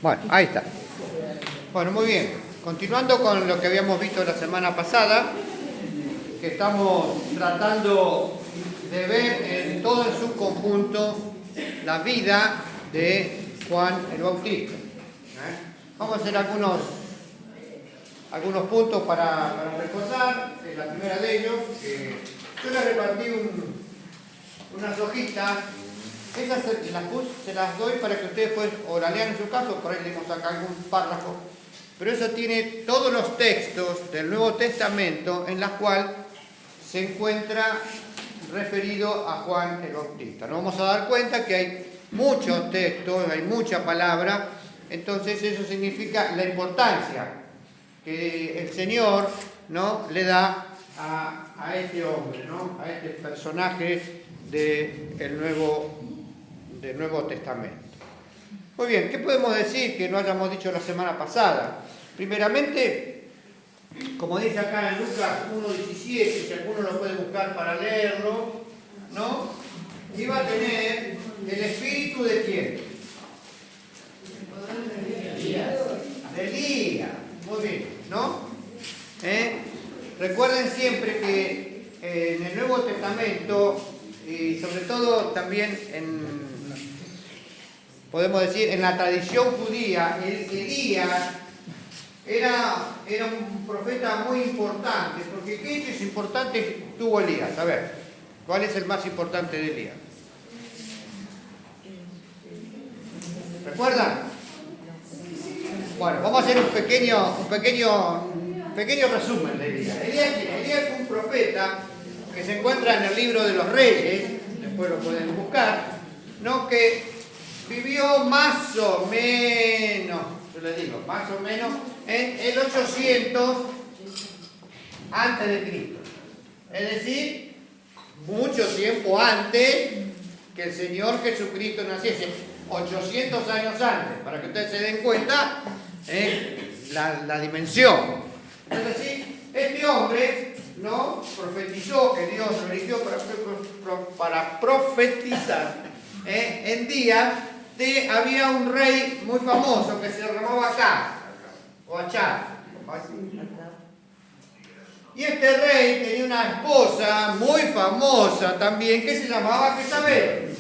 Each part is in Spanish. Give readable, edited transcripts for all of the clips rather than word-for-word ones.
Bueno, ahí está. Bueno, muy bien. Continuando con lo que habíamos visto la semana pasada, que estamos tratando de ver en todo en su conjunto la vida de Juan el Bautista. Vamos a hacer algunos puntos para recordar. La primera de ellos, que yo les repartí unas hojitas. Esas se las doy para que ustedes pues, o la lean en su caso, por ahí leemos acá algún párrafo. Pero eso tiene todos los textos del Nuevo Testamento en los cuales se encuentra referido a Juan el Bautista. Nos vamos a dar cuenta que hay muchos textos, hay mucha palabra, entonces eso significa la importancia que el Señor, ¿no?, le da a este hombre, ¿no?, a este personaje del Nuevo Testamento. Muy bien, ¿qué podemos decir que no hayamos dicho la semana pasada? Primeramente, como dice acá en Lucas 1:17, si alguno lo puede buscar para leerlo, ¿no?, iba a tener el espíritu de ¿quién? De Elías. Muy bien, ¿no? Recuerden siempre que en el Nuevo Testamento, y sobre todo también podemos decir, en la tradición judía, Elías era un profeta muy importante, porque ¿qué hechos importantes tuvo Elías? A ver, ¿cuál es el más importante de Elías? ¿Recuerdan? Bueno, vamos a hacer un pequeño resumen de Elías. Elías fue un profeta que se encuentra en el libro de los Reyes, después lo pueden buscar, ¿no?, que vivió más o menos, yo les digo, más o menos en el 800 antes de Cristo. Es decir, mucho tiempo antes que el Señor Jesucristo naciese, 800 años antes, para que ustedes se den cuenta la dimensión. Es decir, este hombre, ¿no?, profetizó, que Dios lo eligió para profetizar en días había un rey muy famoso que se llamaba Acab, o Achab. Y este rey tenía una esposa muy famosa también que se llamaba Jezabel.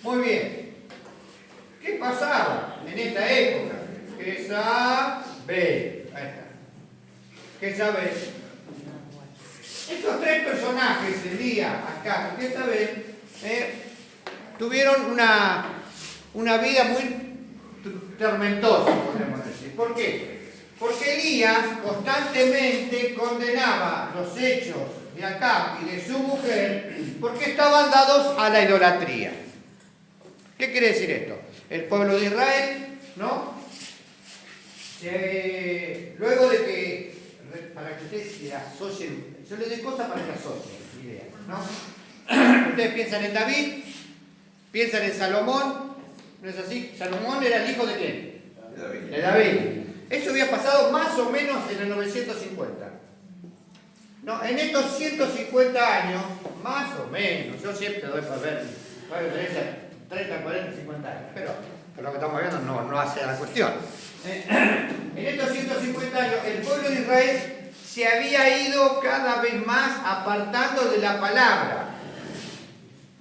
Muy bien. ¿Qué pasaba en esta época? Jezabel. Ahí está. Jezabel. Estos tres personajes, Elías, Acab y Jezabel, tuvieron una vida muy tormentosa, podemos decir. ¿Por qué? Porque Elías constantemente condenaba los hechos de Acab y de su mujer porque estaban dados a la idolatría. ¿Qué quiere decir esto? El pueblo de Israel, ¿no?, luego de que, para que ustedes se asocien, yo les doy cosas para que asocien ideas, ¿no? Ustedes piensan en David, piensan en Salomón, ¿no es así? Salomón era el hijo de ¿quién? De David. Eso había pasado más o menos en el 950. No, en estos 150 años, más o menos, yo siempre doy para ver, 30, 40, 50 años, pero lo que estamos viendo no hace la cuestión. En estos 150 años, el pueblo de Israel se había ido cada vez más apartando de la palabra,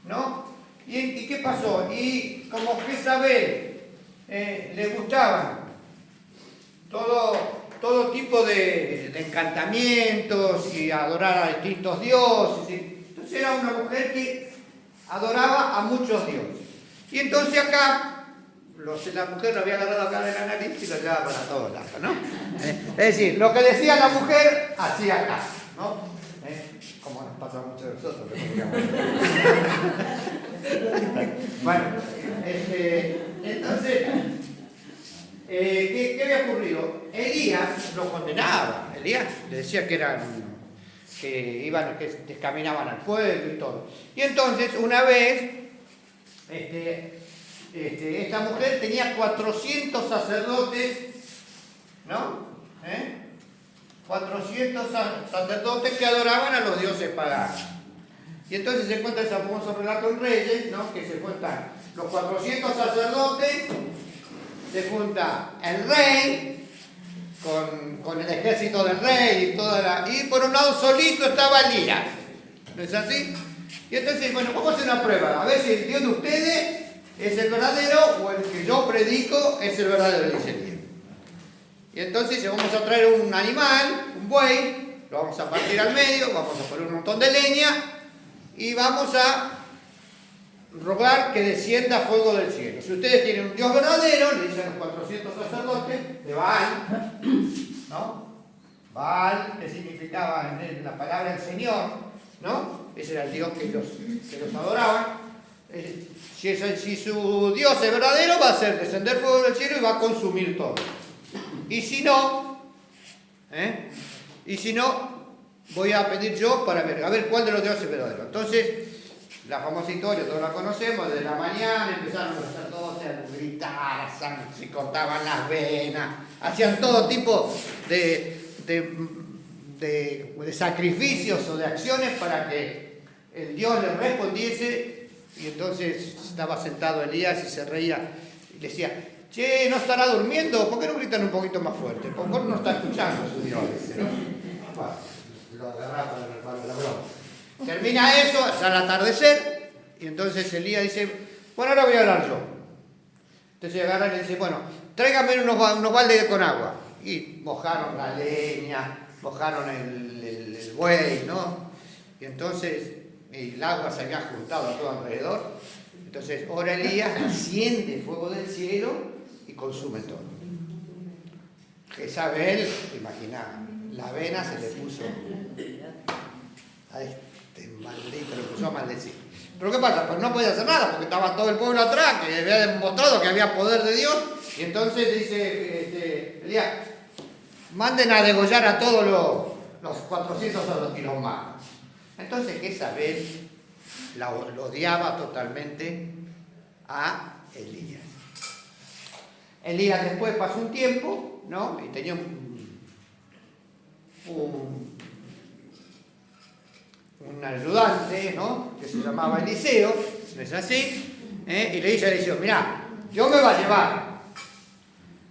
¿no? ¿Y qué pasó? Y como Jezabel le gustaban todo tipo de encantamientos y adorar a distintos dioses, entonces era una mujer que adoraba a muchos dioses. Y entonces acá, la mujer lo había agarrado acá de la nariz y lo llevaba para todos lados, ¿no? Es decir, lo que decía la mujer, hacía acá, ¿no? Como nos pasa a muchos de nosotros. Bueno, entonces, ¿qué había ocurrido? Elías lo condenaba. Elías le decía que descaminaban al pueblo y todo. Y entonces, una vez, esta mujer tenía 400 sacerdotes, ¿no? 400 sacerdotes que adoraban a los dioses paganos. Y entonces se cuenta ese famoso relato en Reyes, ¿no? Que se cuentan los 400 sacerdotes, se junta el rey con el ejército del rey y por un lado solito estaba Elías. ¿No es así? Y entonces, bueno, vamos a hacer una prueba, a ver si el Dios de ustedes es el verdadero o el que yo predico es el verdadero, dice Elías. Y entonces vamos a traer un animal, un buey, lo vamos a partir al medio, vamos a poner un montón de leña y vamos a rogar que descienda fuego del cielo. Si ustedes tienen un Dios verdadero, le dicen los 400 sacerdotes de Baal, ¿no? Baal, que significaba en la palabra el Señor, ¿no? Ese era el Dios que los adoraban. Si su Dios es verdadero, va a hacer descender fuego del cielo y va a consumir todo. Y si no, voy a pedir yo para ver, a ver cuál de los dioses es verdadero. Entonces, la famosa historia, todos la conocemos, desde la mañana empezaron los sacerdotes a gritar, se cortaban las venas, hacían todo tipo de sacrificios o de acciones para que el Dios les respondiese. Y entonces estaba sentado Elías y se reía y le decía: che, ¿no estará durmiendo? ¿Por qué no gritan un poquito más fuerte? ¿Por qué no está escuchando su Dios? ¿No? Bueno, lo agarraba para la broma. Termina eso, ya al atardecer, y entonces Elías dice: bueno, ahora voy a hablar yo. Entonces agarra y le dice: bueno, tráigame unos baldes con agua. Y mojaron la leña, mojaron el buey, ¿no? Y entonces el agua se había juntado a todo alrededor. Entonces ora Elías, asciende fuego del cielo y consume todo. Jezabel, imaginá, la vena se le puso a este maldito, le puso a maldecir. Pero ¿qué pasa? Pues no podía hacer nada porque estaba todo el pueblo atrás, que había demostrado que había poder de Dios. Y entonces dice Elías: manden a degollar a todos los 400 sacerdotes y los matan. Entonces Jezabel lo odiaba totalmente a Elías. Elías después pasó un tiempo, ¿no? Y tenía un ayudante, ¿no? Que se llamaba Eliseo, ¿no es así? Y le dice a Eliseo: mirá, Dios me va a llevar.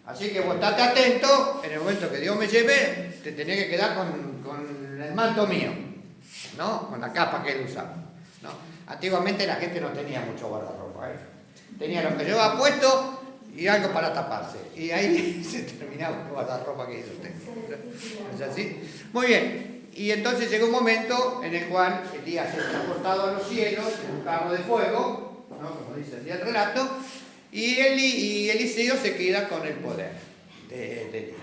Así que vos estate atento, en el momento que Dios me lleve, te tenés que quedar con el manto mío, ¿no? Con la capa que él usaba, ¿no? Antiguamente la gente no tenía mucho guardarropa, tenía lo que llevaba puesto y algo para taparse. Y ahí se terminaba el guardarropa que hizo usted. ¿No es así? Muy bien. Y entonces llegó un momento en el cual Elías es transportado a los cielos en un carro de fuego, ¿no? Como dice el relato, y Eliseo se queda con el poder de Elías.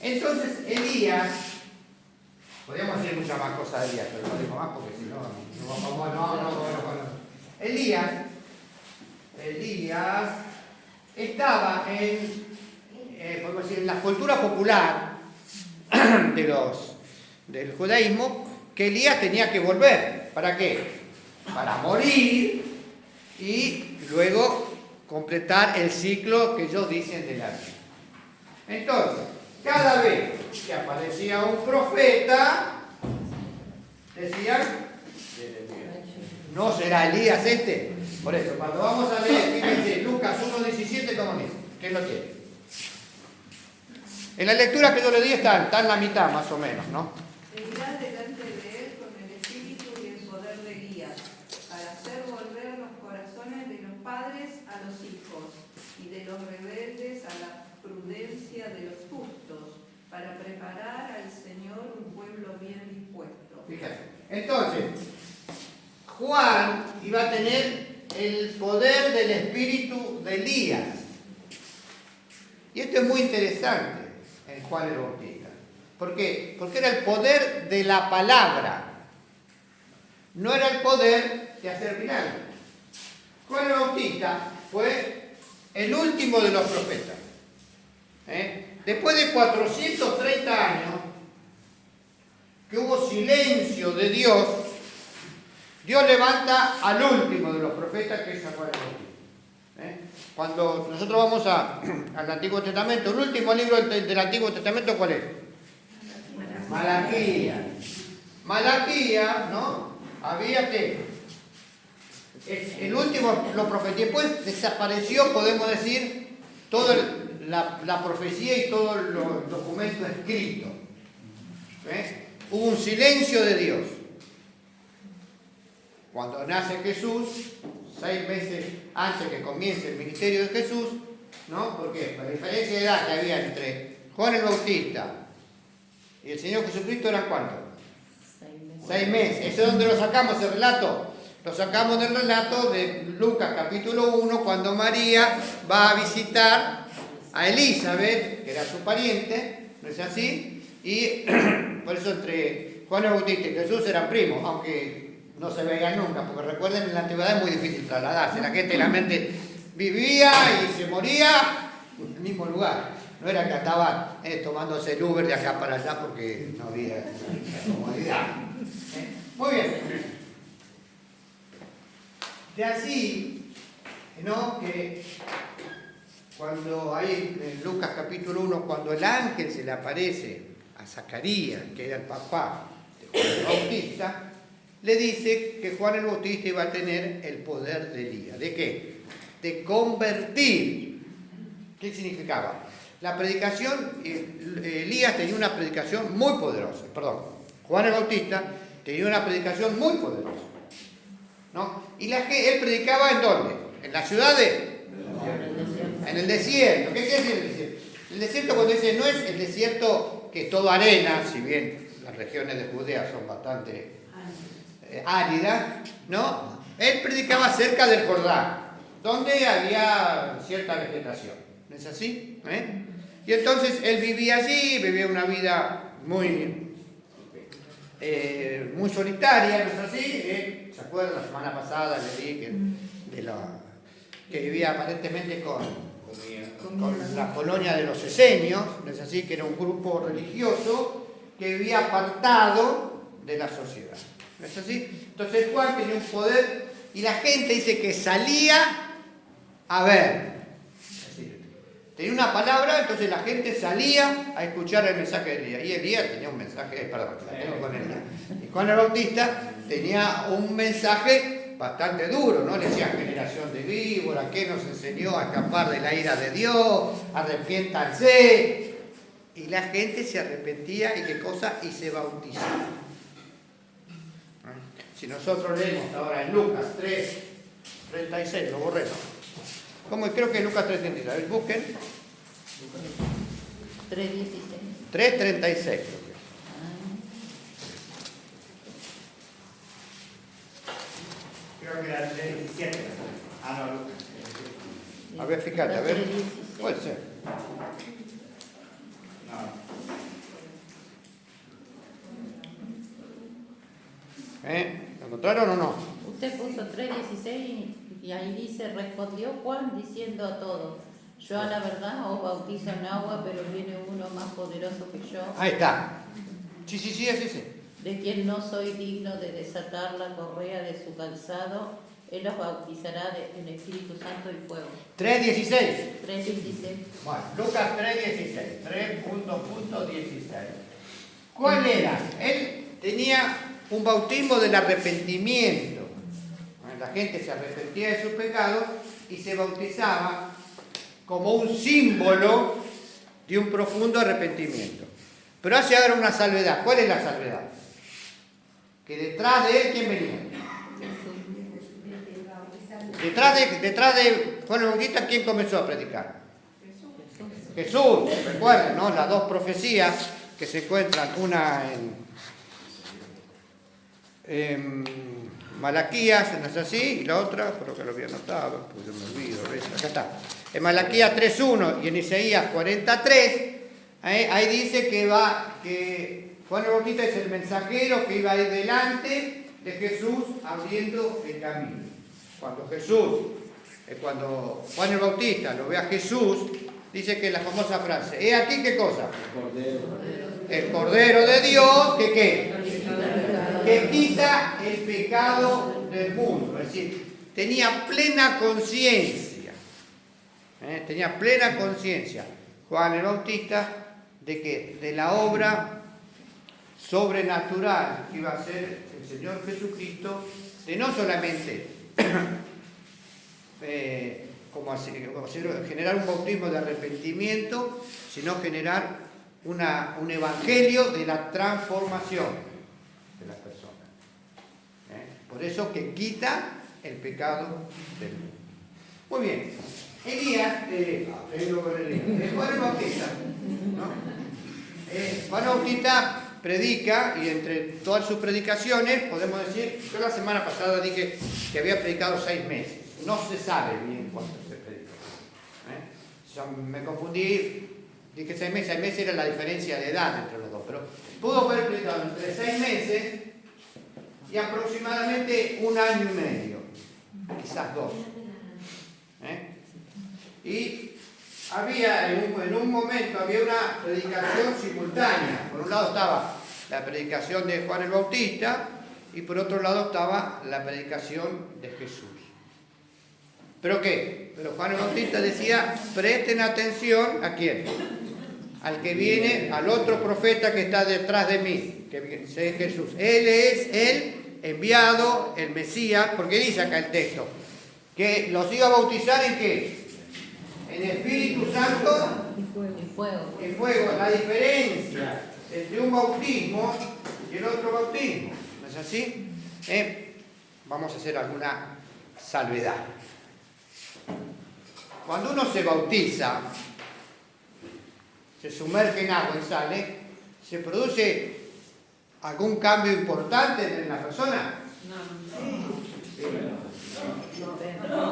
Entonces Elías, podríamos decir muchas más cosas de Elías, pero no digo más porque si no, Elías estaba podemos decir, en la cultura popular del judaísmo, que Elías tenía que volver. ¿Para qué? Para morir y luego completar el ciclo que ellos dicen de la vida. Entonces, cada vez que aparecía un profeta, decían: ¿no será Elías este? Por eso, cuando vamos a leer, fíjense, Lucas 1:17, ¿cómo dice? ¿Quién lo tiene? En la lectura que yo le di está en la mitad, más o menos, ¿no? Vendrá delante de él con el espíritu y el poder de Elías, para hacer volver los corazones de los padres a los hijos, y de los rebeldes a la prudencia de los justos, para preparar al Señor un pueblo bien dispuesto. Fíjate. Entonces, Juan iba a tener el poder del espíritu de Elías. Y esto es muy interesante en Juan el Bautista. ¿Por qué? Porque era el poder de la palabra. No era el poder de hacer milagros. Juan el Bautista fue el último de los profetas. Después de 430 años que hubo silencio de Dios, Dios levanta al último de los profetas, que es Juan el Bautista. Cuando nosotros vamos al Antiguo Testamento, el último libro del Antiguo Testamento, ¿cuál es? Malaquías. Malaquías, ¿no? había que el último lo profetizó, después desapareció, podemos decir, toda la profecía y todo los documentos escritos. Hubo un silencio de Dios. Cuando nace Jesús, 6 meses antes que comience el ministerio de Jesús, ¿no? Porque la diferencia de edad que había entre Juan el Bautista y el Señor Jesucristo eran ¿cuántos? 6 meses. ¿Eso es donde lo sacamos, el relato? Lo sacamos del relato de Lucas capítulo 1, cuando María va a visitar a Elizabeth, que era su pariente, ¿no es así? Y por eso entre Juan el Bautista y Jesús eran primos, aunque no se veían nunca, porque recuerden, en la antigüedad es muy difícil trasladarse. La gente la mente vivía y se moría en el mismo lugar. No era que andaban tomándose el Uber de acá para allá porque no había comodidad. Muy bien. De así, ¿no? Que cuando hay en Lucas capítulo 1, cuando el ángel se le aparece a Zacarías, que era el papá de Juan el Bautista, le dice que Juan el Bautista iba a tener el poder de Elías. ¿De qué? De convertir. ¿Qué significaba? La predicación, Elías tenía una predicación muy poderosa, Juan el Bautista tenía una predicación muy poderosa, ¿no? Y él predicaba ¿en dónde? En la ciudad en el desierto. ¿Qué quiere decir el desierto? El desierto, cuando dice, no es el desierto que es todo arena, si bien las regiones de Judea son bastante áridas, ¿no? Él predicaba cerca del Jordán, donde había cierta vegetación. ¿No es así? Y entonces él vivía allí, vivía una vida muy solitaria, ¿no es así? ¿Se acuerdan? La semana pasada le di que vivía aparentemente con la colonia de los esenios, ¿no es así? Que era un grupo religioso que vivía apartado de la sociedad, ¿no es así? Entonces Juan tenía un poder y la gente dice que salía a ver. Tenía una palabra, entonces la gente salía a escuchar el mensaje de Elías. Y Elías tenía un mensaje, la tengo con Elías. Y Juan el Bautista tenía un mensaje bastante duro, ¿no? Le decía generación de víboras, que nos enseñó a escapar de la ira de Dios, arrepiéntanse. Y la gente se arrepentía y qué cosa, y se bautizaba. Si nosotros leemos ahora en Lucas 3:36, lo borré, ¿no? ¿Cómo? Creo que es Lucas 3:36. A ver, busquen. 3:16. 3:36. Creo que era 3:17. No, Lucas. A ver, fíjate, a ver. Puede ser. ¿Lo encontraron o no? Usted puso 3:16 y ahí dice, respondió Juan diciendo a todos, yo a la verdad os bautizo en agua, pero viene uno más poderoso que yo. Ahí está. Sí, así sí. De quien no soy digno de desatar la correa de su calzado, él os bautizará en Espíritu Santo y fuego. 3:16. 3:16. Bueno, Lucas 3:16. 3.16. ¿Cuál era? Él tenía un bautismo del arrepentimiento. La gente se arrepentía de sus pecados y se bautizaba como un símbolo de un profundo arrepentimiento. Pero hace ahora una salvedad. ¿Cuál es la salvedad? Que detrás de él, ¿quién venía? Detrás de Juan el Bautista, ¿quién comenzó a predicar? Jesús. Recuerden, ¿no? Las dos profecías que se encuentran, una en Malaquías, ¿no es así? Y la otra, creo que lo había anotado, pues yo me olvido, ¿ves? Acá está. En Malaquías 3:1 y en Isaías 43, ahí dice que Juan el Bautista es el mensajero que iba a ir delante de Jesús abriendo el camino. Cuando Juan el Bautista lo ve a Jesús, dice que la famosa frase, ¿he aquí qué cosa? El Cordero de Dios, que ¿qué? Que quita el pecado del mundo. Es decir, tenía plena conciencia. Tenía plena conciencia Juan el Bautista de que de la obra sobrenatural que iba a ser el Señor Jesucristo, de no solamente generar un bautismo de arrepentimiento, sino generar un evangelio de la transformación de las personas. Por eso que quita el pecado del mundo. Muy bien. Elías, Juan el Bautista, ¿no? Juan Bautista predica, y entre todas sus predicaciones podemos decir, yo la semana pasada dije que había predicado 6 meses, no se sabe bien cuánto se predicó. Yo me confundí, dije 6 meses era la diferencia de edad entre los dos, pero pudo haber predicado entre 6 meses y aproximadamente 1 año y medio, quizás 2. Y había, en un momento, había una predicación simultánea. Por un lado estaba la predicación de Juan el Bautista y por otro lado estaba la predicación de Jesús. ¿Pero qué? Pero Juan el Bautista decía, presten atención, ¿a quién? Al que viene, al otro profeta que está detrás de mí, que es Jesús. Él es el enviado, el Mesías, porque dice acá el texto, que los iba a bautizar ¿en qué? En Espíritu Santo y fuego. La diferencia entre un bautismo y el otro bautismo, ¿no es así? Vamos a hacer alguna salvedad. Cuando uno se bautiza, se sumerge en agua y sale, ¿se produce algún cambio importante en la persona? No.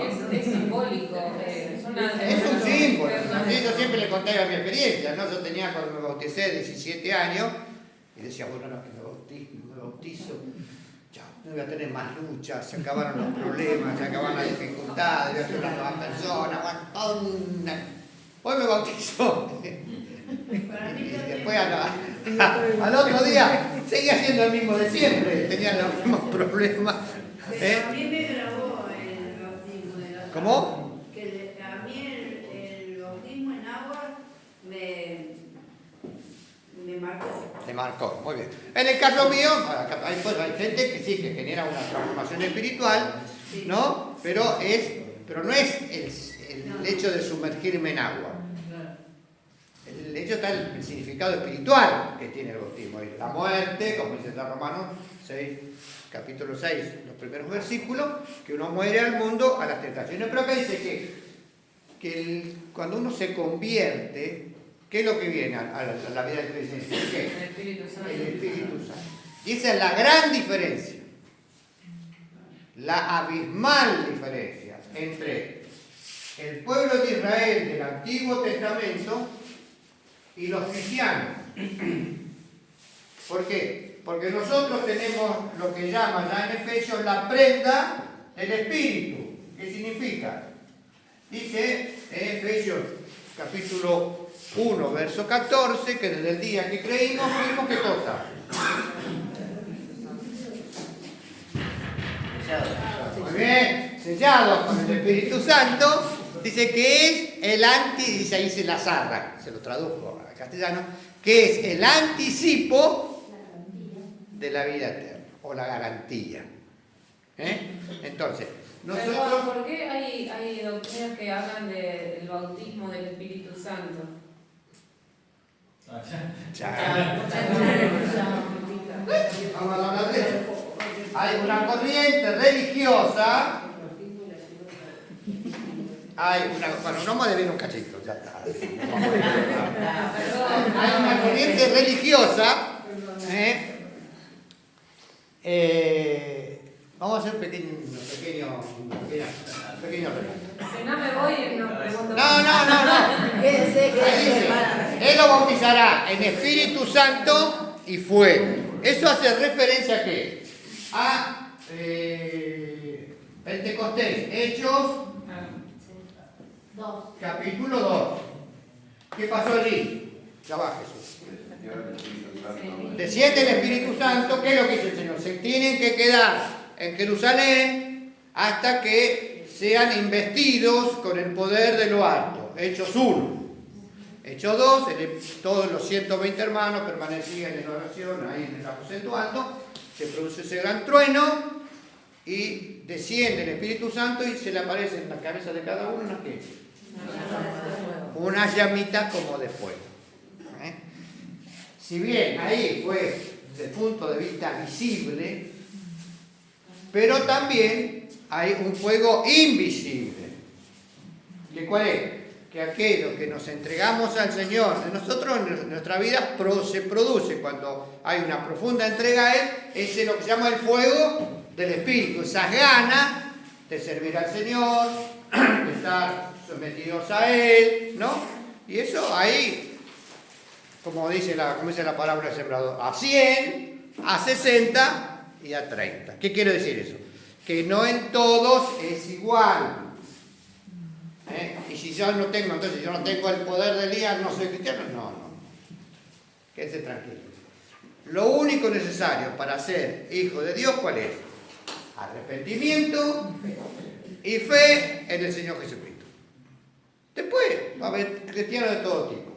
Es simbólico. Es un símbolo. Yo siempre le conté mi experiencia, ¿no? Yo tenía, cuando me bauticé, 17 años, y decía, bueno, no, que me bautizo, ya, no voy a tener más luchas, se acabaron los problemas, se acabaron las dificultades, voy a ser una nueva persona, hoy me bautizo. Y después al otro día seguía siendo el mismo de siempre, tenía los mismos problemas. Pero a mí me grabó el bautismo de la ¿Cómo? Que a mí el bautismo en agua me marcó. Te marcó, muy bien. En el caso mío, hay gente que sí, que genera una transformación espiritual, ¿no? Pero no es el hecho de sumergirme en agua. El hecho está en el significado espiritual que tiene el bautismo. La muerte, como dice San Romanos 6, capítulo 6, los primeros versículos, que uno muere al mundo, a las tentaciones. Pero acá dice que cuando uno se convierte, ¿qué es lo que viene a la vida del creyente? ¿Qué? El Espíritu Santo. El Espíritu Santo. Y esa es la gran diferencia, la abismal diferencia entre el pueblo de Israel del Antiguo Testamento y los cristianos. ¿Por qué? Porque nosotros tenemos lo que llama ya en Efesios la prenda del Espíritu. ¿Qué significa? Dice en Efesios capítulo 1, verso 14, que desde el día que creímos fuimos, ¿qué cosa? Muy bien, sellados con el Espíritu Santo. Dice que es el dice ahí se la zarra, se lo traduzco al castellano, que es el anticipo de la vida eterna, o la garantía. Entonces, nosotros... Pero, ¿por qué hay doctrinas que hablan del bautismo del Espíritu Santo? Vamos a hablar de eso. Hay una corriente religiosa. Bueno, no me deben un cachito, ya está. Hay una corriente religiosa. Vamos a hacer un pequeño relato. Si no me voy, no pregunto. No. Quédese, Él lo bautizará en Espíritu Santo y fuego. Eso hace referencia a qué? A Pentecostés, Hechos, capítulo 2. ¿Qué pasó allí? Ya va Jesús. Desciende el Espíritu Santo. ¿Qué es lo que dice el Señor? Se tienen que quedar en Jerusalén hasta que sean investidos con el poder de lo alto. Hechos 1. Hechos 2, todos los 120 hermanos permanecían en oración ahí en el aposento alto, se produce ese gran trueno y desciende el Espíritu Santo y se le aparece en la cabeza de cada uno una llamita como de fuego. Si bien ahí fue desde el punto de vista visible, pero también hay un fuego invisible. ¿Que cuál es? Que aquello que nos entregamos al Señor, de nosotros en nuestra vida se produce cuando hay una profunda entrega a Él, es lo que se llama el fuego del Espíritu, esas ganas de servir al Señor, de estar sometidos a Él, ¿no? Y eso ahí, como dice la palabra del sembrador, a 100, a 60 y a 30. ¿Qué quiere decir eso? Que no en todos es igual. Y si yo no tengo, entonces yo no tengo el poder de Elías, no soy cristiano. No. Quédense tranquilos. Lo único necesario para ser hijo de Dios, ¿cuál es? Arrepentimiento y fe en el Señor Jesucristo. Después va a haber cristianos de todo tipo.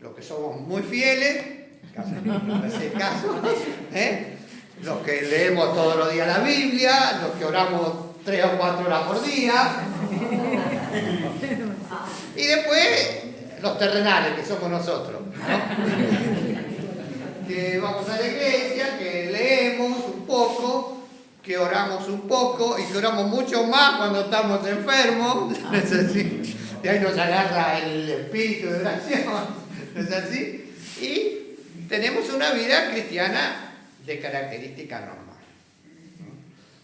Los que somos muy fieles, no hace caso, los que leemos todos los días la Biblia, los que oramos 3 o 4 horas por día. Y después los terrenales, que somos nosotros, ¿no? Que vamos a la iglesia, que leemos un poco, que oramos un poco y que oramos mucho más cuando estamos enfermos. ¿No es así? Y ahí nos agarra el espíritu de oración. ¿No es así? Y tenemos una vida cristiana de característica normal.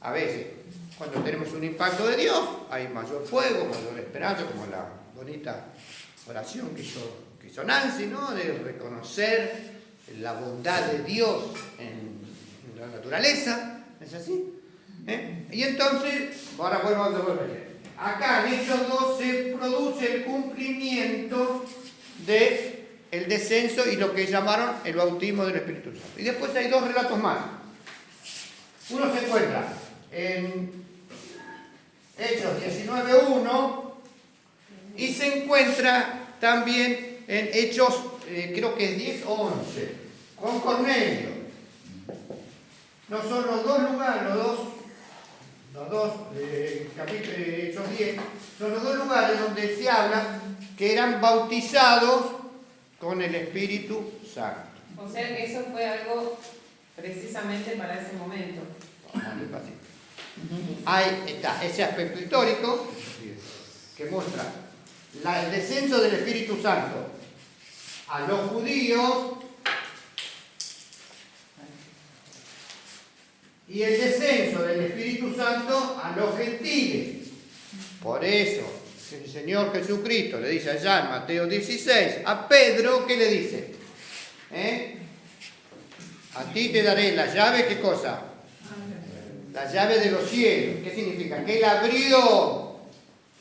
A veces, cuando tenemos un impacto de Dios, hay mayor fuego, mayor esperanza, como la bonita oración que hizo Nancy, ¿no? De reconocer la bondad de Dios en la naturaleza. ¿Es así? Y entonces, ahora vuelvo a volver. Acá en Hechos 2 se produce el cumplimiento del descenso y lo que llamaron el bautismo del Espíritu Santo. Y después hay 2 relatos más. Uno se encuentra en Hechos 19.1 y se encuentra también en Hechos, creo que es 10:11, con Cornelio. No son los dos lugares, capítulo de Hechos 10, son los dos lugares donde se habla que eran bautizados con el Espíritu Santo. O sea que eso fue algo precisamente para ese momento. Ahí está ese aspecto histórico que muestra el descenso del Espíritu Santo a los judíos y el descenso del Espíritu Santo a los gentiles. Por eso el Señor Jesucristo le dice allá en Mateo 16 a Pedro, ¿qué le dice? A ti te daré la llave, ¿qué cosa? La llave de los cielos. ¿Qué significa? Que Él abrió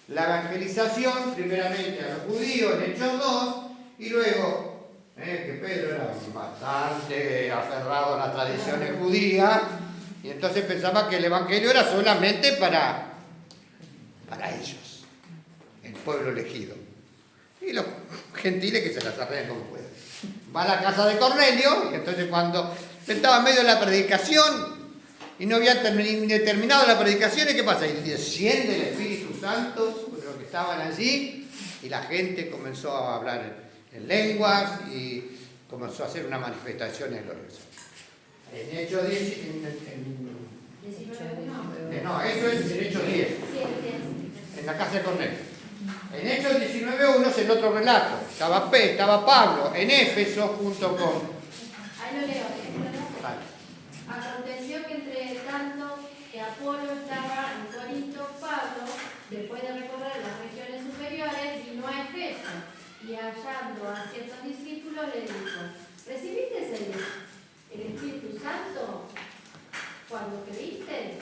la evangelización primeramente a los judíos en Hechos 2 y luego que Pedro era bastante aferrado a las tradiciones judías y entonces pensaba que el evangelio era solamente para ellos, el pueblo elegido, y los gentiles que se las arreglen como pueden. Va a la casa de Cornelio y entonces cuando estaba en medio de la predicación y no había terminado la predicación, ¿y qué pasa? Y desciende el Espíritu Santo sobre los que estaban allí y la gente comenzó a hablar en lenguas y comenzó a hacer una manifestación gloriosa. En Hechos 10, no, eso es en Hechos 10, en la casa de Cornelio. En Hechos 19.1 es el otro relato. Estaba Pablo en Éfeso junto con... Ahí lo leo. Aconteció que entre tanto que Apolo estaba en Corinto, Pablo, después de recorrer las regiones superiores, vino a Efeso y hallando a ciertos discípulos le dijo: ¿recibiste el Espíritu Santo cuando creíste?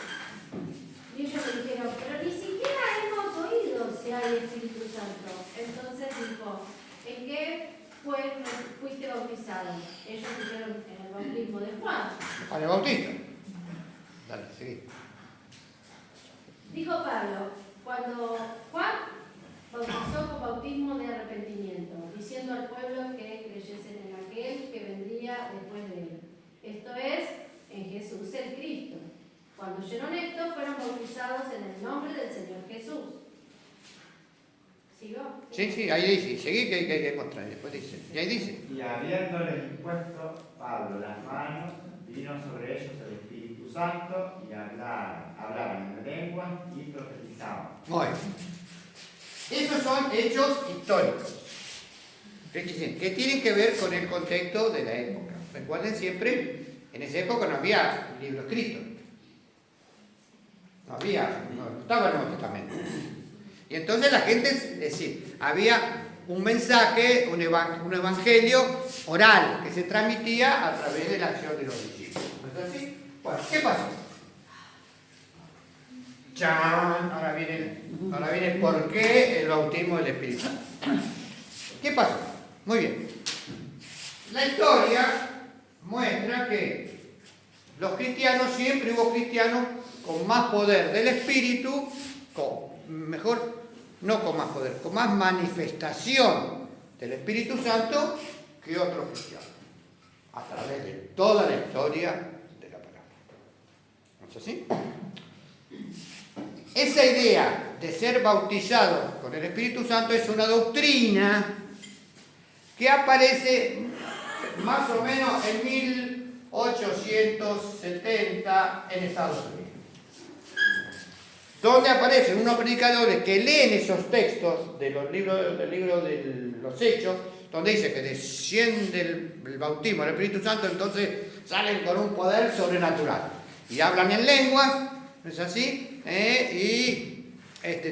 Y ellos le dijeron: pero ni siquiera hemos oído si hay Espíritu Santo. Entonces dijo: ¿en qué fuiste bautizado? Ellos dijeron: en el bautismo de Juan. Juan el Bautista. Dale, seguí. Dijo Pablo: cuando Juan bautizó con bautismo de arrepentimiento, cuando oyeron esto, fueron bautizados en el nombre del Señor Jesús. ¿Sigo? Sí, ahí dice. Seguí que hay que mostrar. Después dice. Y ahí dice. Y habiéndoles impuesto Pablo las manos, vino sobre ellos el Espíritu Santo y hablaban en lengua y profetizaban. Muy bien. Esos son hechos históricos. Que tienen que ver con el contexto de la época. Recuerden siempre, en esa época no había libro escrito. No estaba el Nuevo Testamento. Y entonces la gente, es decir, había un mensaje, un evangelio oral que se transmitía a través de la acción de los discípulos. ¿No es así? Bueno, ¿qué pasó? ¡Chan! Ahora viene por qué el bautismo del Espíritu Santo. ¿Qué pasó? Muy bien. La historia muestra que los cristianos, siempre hubo cristianos con más poder del Espíritu, con más manifestación del Espíritu Santo que otros cristianos, a través de toda la historia de la palabra. ¿No es así? Esa idea de ser bautizados con el Espíritu Santo es una doctrina que aparece más o menos en 1870 en Estados Unidos, donde aparecen unos predicadores que leen esos textos del libro de los Hechos, donde dice que desciende el bautismo del Espíritu Santo, entonces salen con un poder sobrenatural y hablan en lenguas, ¿no es así? Y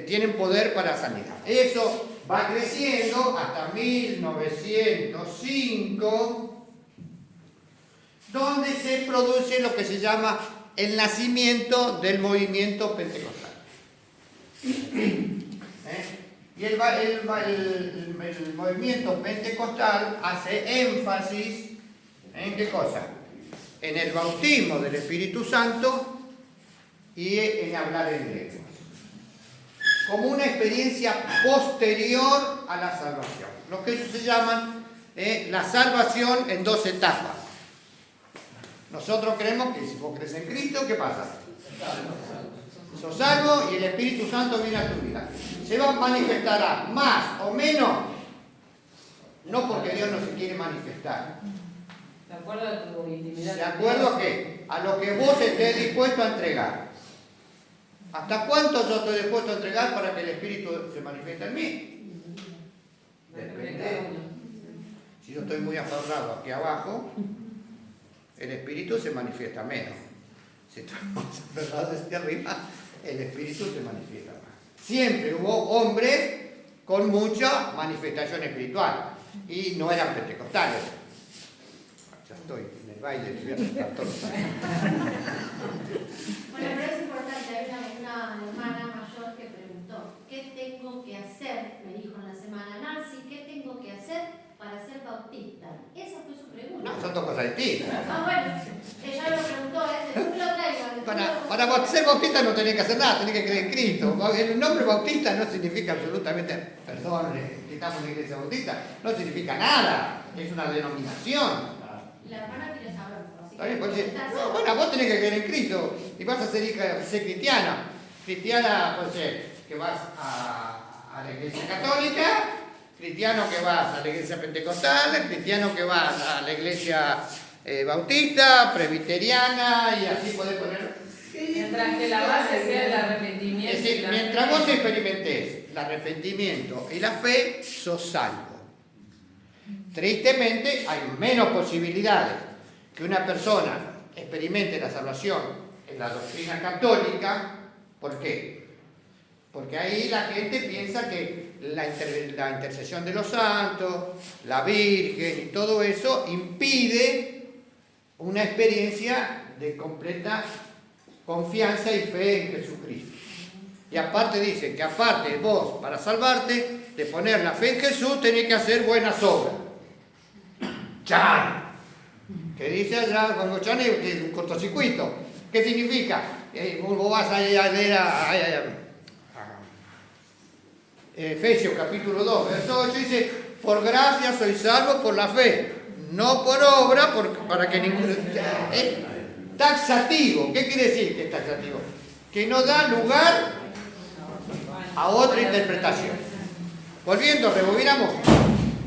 tienen poder para sanidad. Eso va creciendo hasta 1905, donde se produce lo que se llama el nacimiento del movimiento pentecostal. Y el movimiento pentecostal hace énfasis en ¿qué cosa? En el bautismo del Espíritu Santo y en hablar en lenguas, como una experiencia posterior a la salvación. Lo que ellos se llaman la salvación en dos etapas. Nosotros creemos que si vos crees en Cristo, ¿qué pasa? Sos salvo y el Espíritu Santo viene a tu vida. Se manifestará más o menos, no porque Dios no se quiere manifestar. De acuerdo a tu intimidad. ¿De acuerdo a qué? A lo que vos estés dispuesto a entregar. ¿Hasta cuánto yo estoy dispuesto a entregar para que el Espíritu se manifieste en mí? Depende. Si yo estoy muy aferrado aquí abajo, el Espíritu se manifiesta menos. Si estoy más aferrado desde arriba, el Espíritu se manifiesta más. Siempre hubo hombres con mucha manifestación espiritual y no eran pentecostales. Ya estoy en el baile, voy a estar todos los años. Bueno, pero es importante, hay una hermana mayor que preguntó, ¿qué tengo que hacer? Me dijo en la semana, Nancy, ¿qué tengo que hacer para ser bautista? Esa fue su pregunta. No, son dos cosas distintas. Bueno, ella lo preguntó, después lo traigo. Para ser bautista no tenés que hacer nada, tenés que creer en Cristo. El nombre bautista no significa absolutamente, perdón, estamos en la iglesia bautista, no significa nada, es una denominación. La hermana quiere saberlo, así ¿Está bien? que Pues, no, bueno, vos tenés que creer en Cristo y vas a ser cristiana. Cristiana puede ser que vas a la iglesia católica, cristiano que vas a la iglesia pentecostal, cristiano que vas a la iglesia bautista, presbiteriana, y así podés poner. Mientras que la base sea el arrepentimiento. Es decir, mientras vos experimentes el arrepentimiento y la fe, sos salvo. Tristemente, hay menos posibilidades que una persona experimente la salvación en la doctrina católica. ¿Por qué? Porque ahí la gente piensa que la intercesión de los santos, la Virgen y todo eso impide una experiencia de completa confianza y fe en Jesucristo. Y aparte dicen que aparte vos, para salvarte, de poner la fe en Jesús, tenés que hacer buenas obras. ¡Chan! Que dice allá, cuando Chan es un cortocircuito. ¿Qué significa? Vos vas a leer a Efesios capítulo 2, verso 8, dice, por gracia sois salvos por la fe, no por obra, para que ninguno... taxativo. ¿Qué quiere decir que es taxativo? Que no da lugar a otra interpretación. Volviendo, rebobinamos.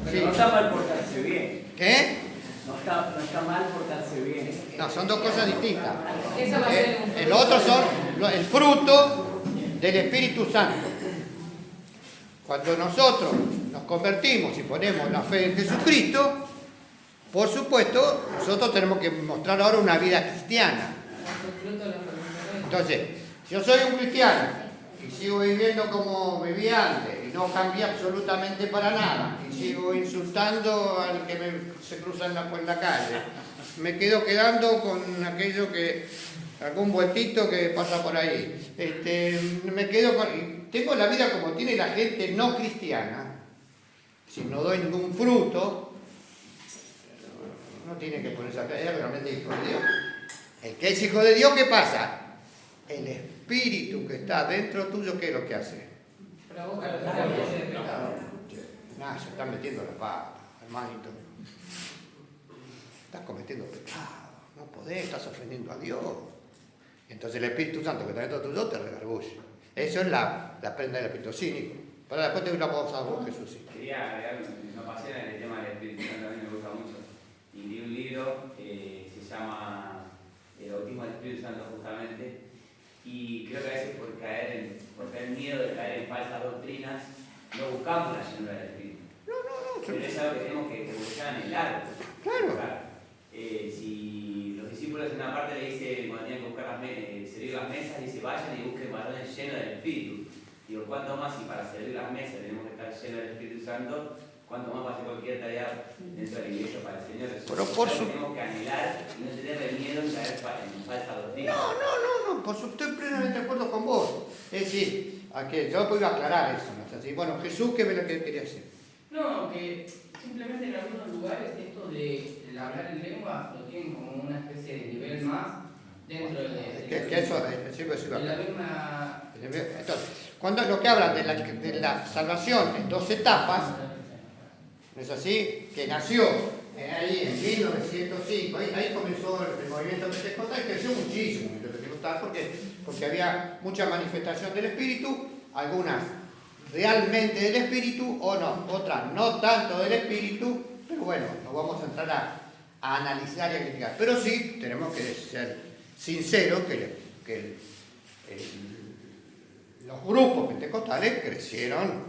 Pero no está mal portarse bien. ¿Qué? No está mal portarse bien. No, son dos cosas distintas. Eso va a ser un El otro son el fruto del Espíritu Santo. Cuando nosotros nos convertimos y ponemos la fe en Jesucristo, por supuesto, nosotros tenemos que mostrar ahora una vida cristiana. Entonces, si yo soy un cristiano y sigo viviendo como vivía antes y no cambié absolutamente para nada y sigo insultando al que se cruza en la calle, me quedo quedando con aquello que algún vueltito que pasa por ahí, me quedo tengo la vida como tiene la gente no cristiana. Si no doy ningún fruto, no tiene que ponerse a creer realmente hijo de Dios. El que es hijo de Dios, ¿qué pasa? El espíritu que está dentro tuyo, ¿qué es lo que hace? Nada, se está metiendo la pata, hermanito. Estás cometiendo pecado, no podés, estás ofendiendo a Dios. Entonces el Espíritu Santo que está dentro tuyo te redarguye. Eso es la prenda del Espíritu cínico. Pero después te doy una pausa a vos, Jesús. Sí. Quería agregar, me apasiona el tema del Espíritu Santo, a mí me gusta mucho. Y leí un libro que se llama El bautismo del Espíritu Santo justamente. Y creo que a veces por tener miedo de caer en falsas doctrinas, no buscamos la llenura del Espíritu. No. Pero es algo que tenemos que buscar en el largo. Claro. Si los discípulos en una parte le dicen, cuando tenían que buscar servir las mesas, dice, vayan y busquen varones llenos del Espíritu. Digo, ¿cuánto más si para servir las mesas tenemos que estar llenos del Espíritu Santo? ¿Cuánto más para hacer cualquier tarea dentro de la iglesia para el Señor? Tenemos que anhelar y no tener miedo en caer en falsa doctrina. No, estoy plenamente de acuerdo con vos. Es decir, yo puedo aclarar eso, ¿no? Así, bueno, Jesús, ¿qué es lo que quería decir? No, que simplemente en algunos lugares esto de hablar en lengua lo tienen como una especie de nivel más dentro Que eso es la misma. Entonces, cuando lo que hablan de la salvación en dos etapas, ¿no es así? Que nació ahí en 1905, ahí comenzó el movimiento pentecostal y creció muchísimo el pentecostal porque había mucha manifestación del Espíritu, algunas realmente del Espíritu o no, otras no tanto del Espíritu, pero bueno, no vamos a entrar a analizar y a criticar, pero sí tenemos que ser sinceros que los grupos pentecostales crecieron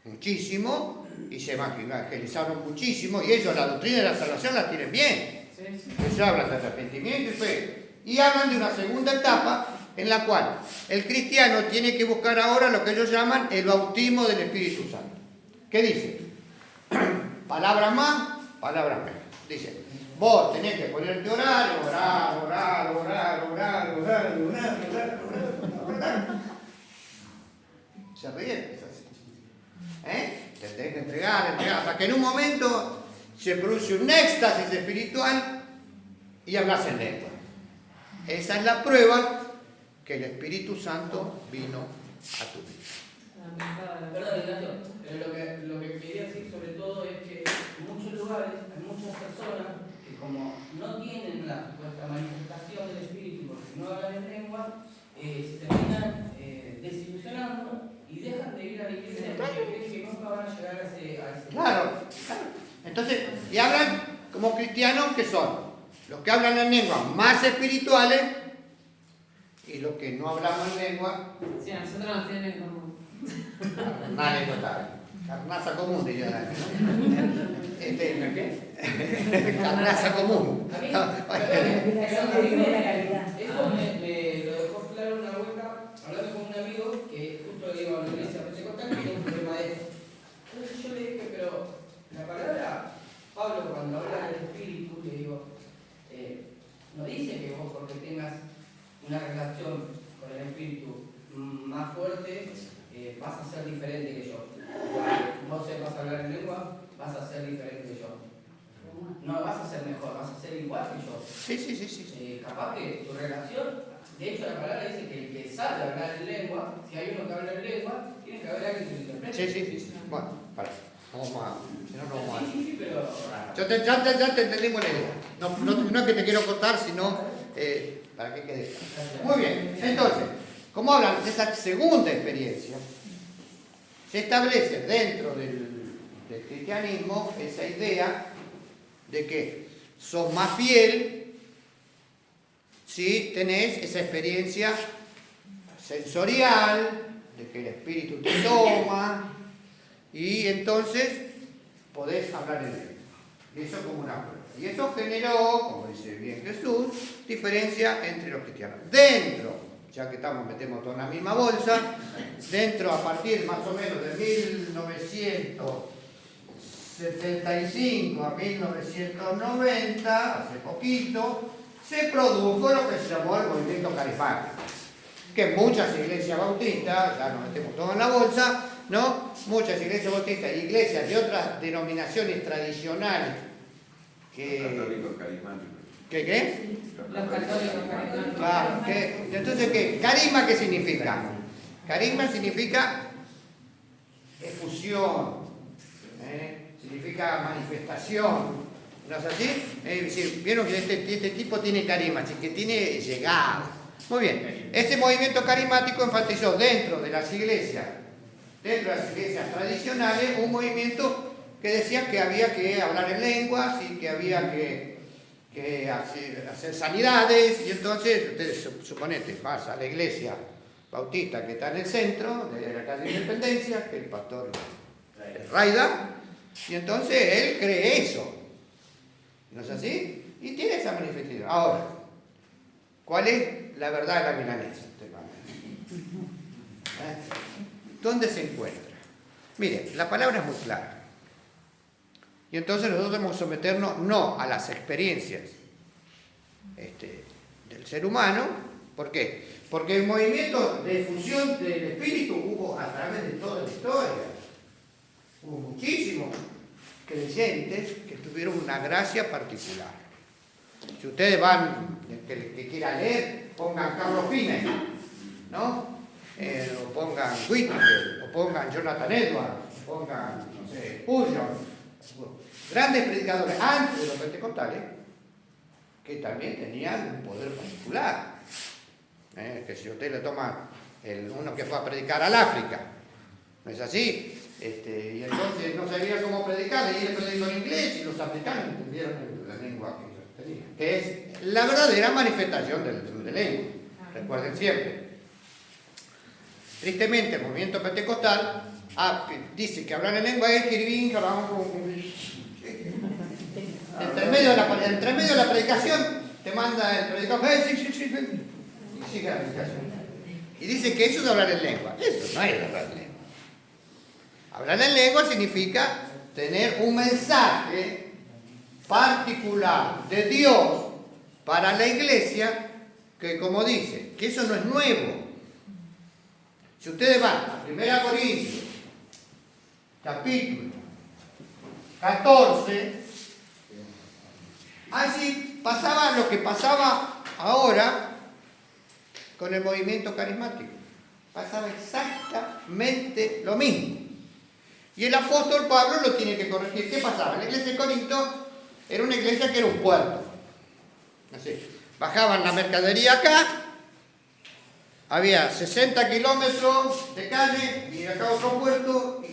muchísimo y se evangelizaron muchísimo y ellos la doctrina de la salvación la tienen bien. Ellos hablan de arrepentimiento y fe y hablan de una segunda etapa en la cual el cristiano tiene que buscar ahora lo que ellos llaman el bautismo del Espíritu Santo. ¿Qué dice? Palabras más, palabras menos. Dice, vos tenés que ponerte a orar. Se ríen, es así. Te tenés que entregar, hasta que en un momento se produce un éxtasis espiritual y hablas en lengua. Esa es la prueba que el Espíritu Santo vino a tu vida. Perdón, Ignacio, pero lo que quería decir sobre todo es que en muchos lugares hay muchas personas que como no tienen la supuesta manifestación del Espíritu porque no hablan en lengua, se terminan desilusionando y dejan de ir a la iglesia porque creen que nunca van a llegar a ese Claro. Entonces, y hablan como cristianos que son los que hablan en lengua más espirituales y los que no hablamos en lengua. Sí, a nosotros nos tienen como. Carnales total. Carnaza común, diría Dani, ¿no? ¿Qué? Carnaza común. A mí, eso me lo dejó claro una vuelta hablando con un amigo que justo le iba a la iglesia pentecostal y tenía un problema de eso. Entonces yo le dije, pero la palabra Pablo cuando habla del Espíritu, le digo, no dice que vos porque tengas una relación con el Espíritu más fuerte vas a ser diferente que yo. Vos sepas hablar en lengua, vas a ser diferente que yo. No vas a ser mejor, vas a ser igual que yo. Sí. Capaz que tu relación, de hecho la palabra dice que el que sabe hablar en lengua, si hay uno que habla en lengua, tiene que haber alguien que lo interprete. Sí. Bueno, para. Vamos a, si no, no vamos a. Sí, pero... Ya te entendimos la idea. No es que te quiero contar, sino para que quede claro. Muy bien, entonces, como hablan de esa segunda experiencia, se establece dentro del cristianismo esa idea de que sos más fiel si tenés esa experiencia sensorial, de que el Espíritu te toma, y entonces podés hablar en él. Y eso como una prueba. Y eso generó, como dice bien Jesús, diferencia entre los cristianos. Dentro, ya que metemos todo en la misma bolsa, dentro a partir más o menos de 1975 a 1990, hace poquito, se produjo lo que se llamó el movimiento carismático. Que muchas iglesias bautistas, ya nos metemos todo en la bolsa, ¿no? Muchas iglesias bautistas, iglesias de otras denominaciones tradicionales, Los católicos carismáticos. ¿Qué? Los católicos carismáticos. Claro, entonces, ¿qué? ¿Carisma qué significa? Carisma significa efusión, significa manifestación, ¿no es así? Es decir, vieron que este tipo tiene carisma, así que tiene llegada. Muy bien, ese movimiento carismático enfatizó dentro de las iglesias tradicionales, un movimiento que decía que había que hablar en lenguas y que había que hacer sanidades, y entonces, ustedes suponete, vas a la iglesia bautista que está en el centro de la calle de Independencia, que el pastor es Raida, y entonces él cree eso, ¿no es así? Y tiene esa manifestación. Ahora, ¿cuál es la verdad de la milanesa? ¿Dónde se encuentra? Mire, la palabra es muy clara. Y entonces nosotros debemos someternos no a las experiencias del ser humano. ¿Por qué? Porque el movimiento de fusión del espíritu hubo a través de toda la historia. Hubo muchísimos creyentes que tuvieron una gracia particular. Si ustedes van, el que quiera leer, pongan Carlos Finney, ¿no? O pongan Whitfield, o pongan Jonathan Edwards, o pongan, no sé, Spurgeon. Grandes predicadores antes de los pentecostales que también tenían un poder particular. Que si usted le toma uno que fue a predicar al África, ¿no es así? Y entonces no sabía cómo predicar, y él predicó en inglés y los africanos entendieron la lengua que ellos tenían, que es la verdadera manifestación de lengua. Recuerden siempre. Tristemente, el movimiento pentecostal dice que hablar en lengua es escribir, entre medio de la predicación te manda el predicador y sigue la predicación. Y dice que eso es hablar en lengua. Eso no es hablar en lengua. Hablar en lengua significa tener un mensaje particular de Dios para la iglesia, que como dice, que eso no es nuevo. Si ustedes van a 1 Corintios, capítulo 14, así pasaba lo que pasaba ahora con el movimiento carismático. Pasaba exactamente lo mismo. Y el apóstol Pablo lo tiene que corregir. ¿Qué pasaba? La iglesia de Corinto era una iglesia que era un puerto. Así, bajaban la mercadería acá, había 60 kilómetros de calle y acá otro puerto y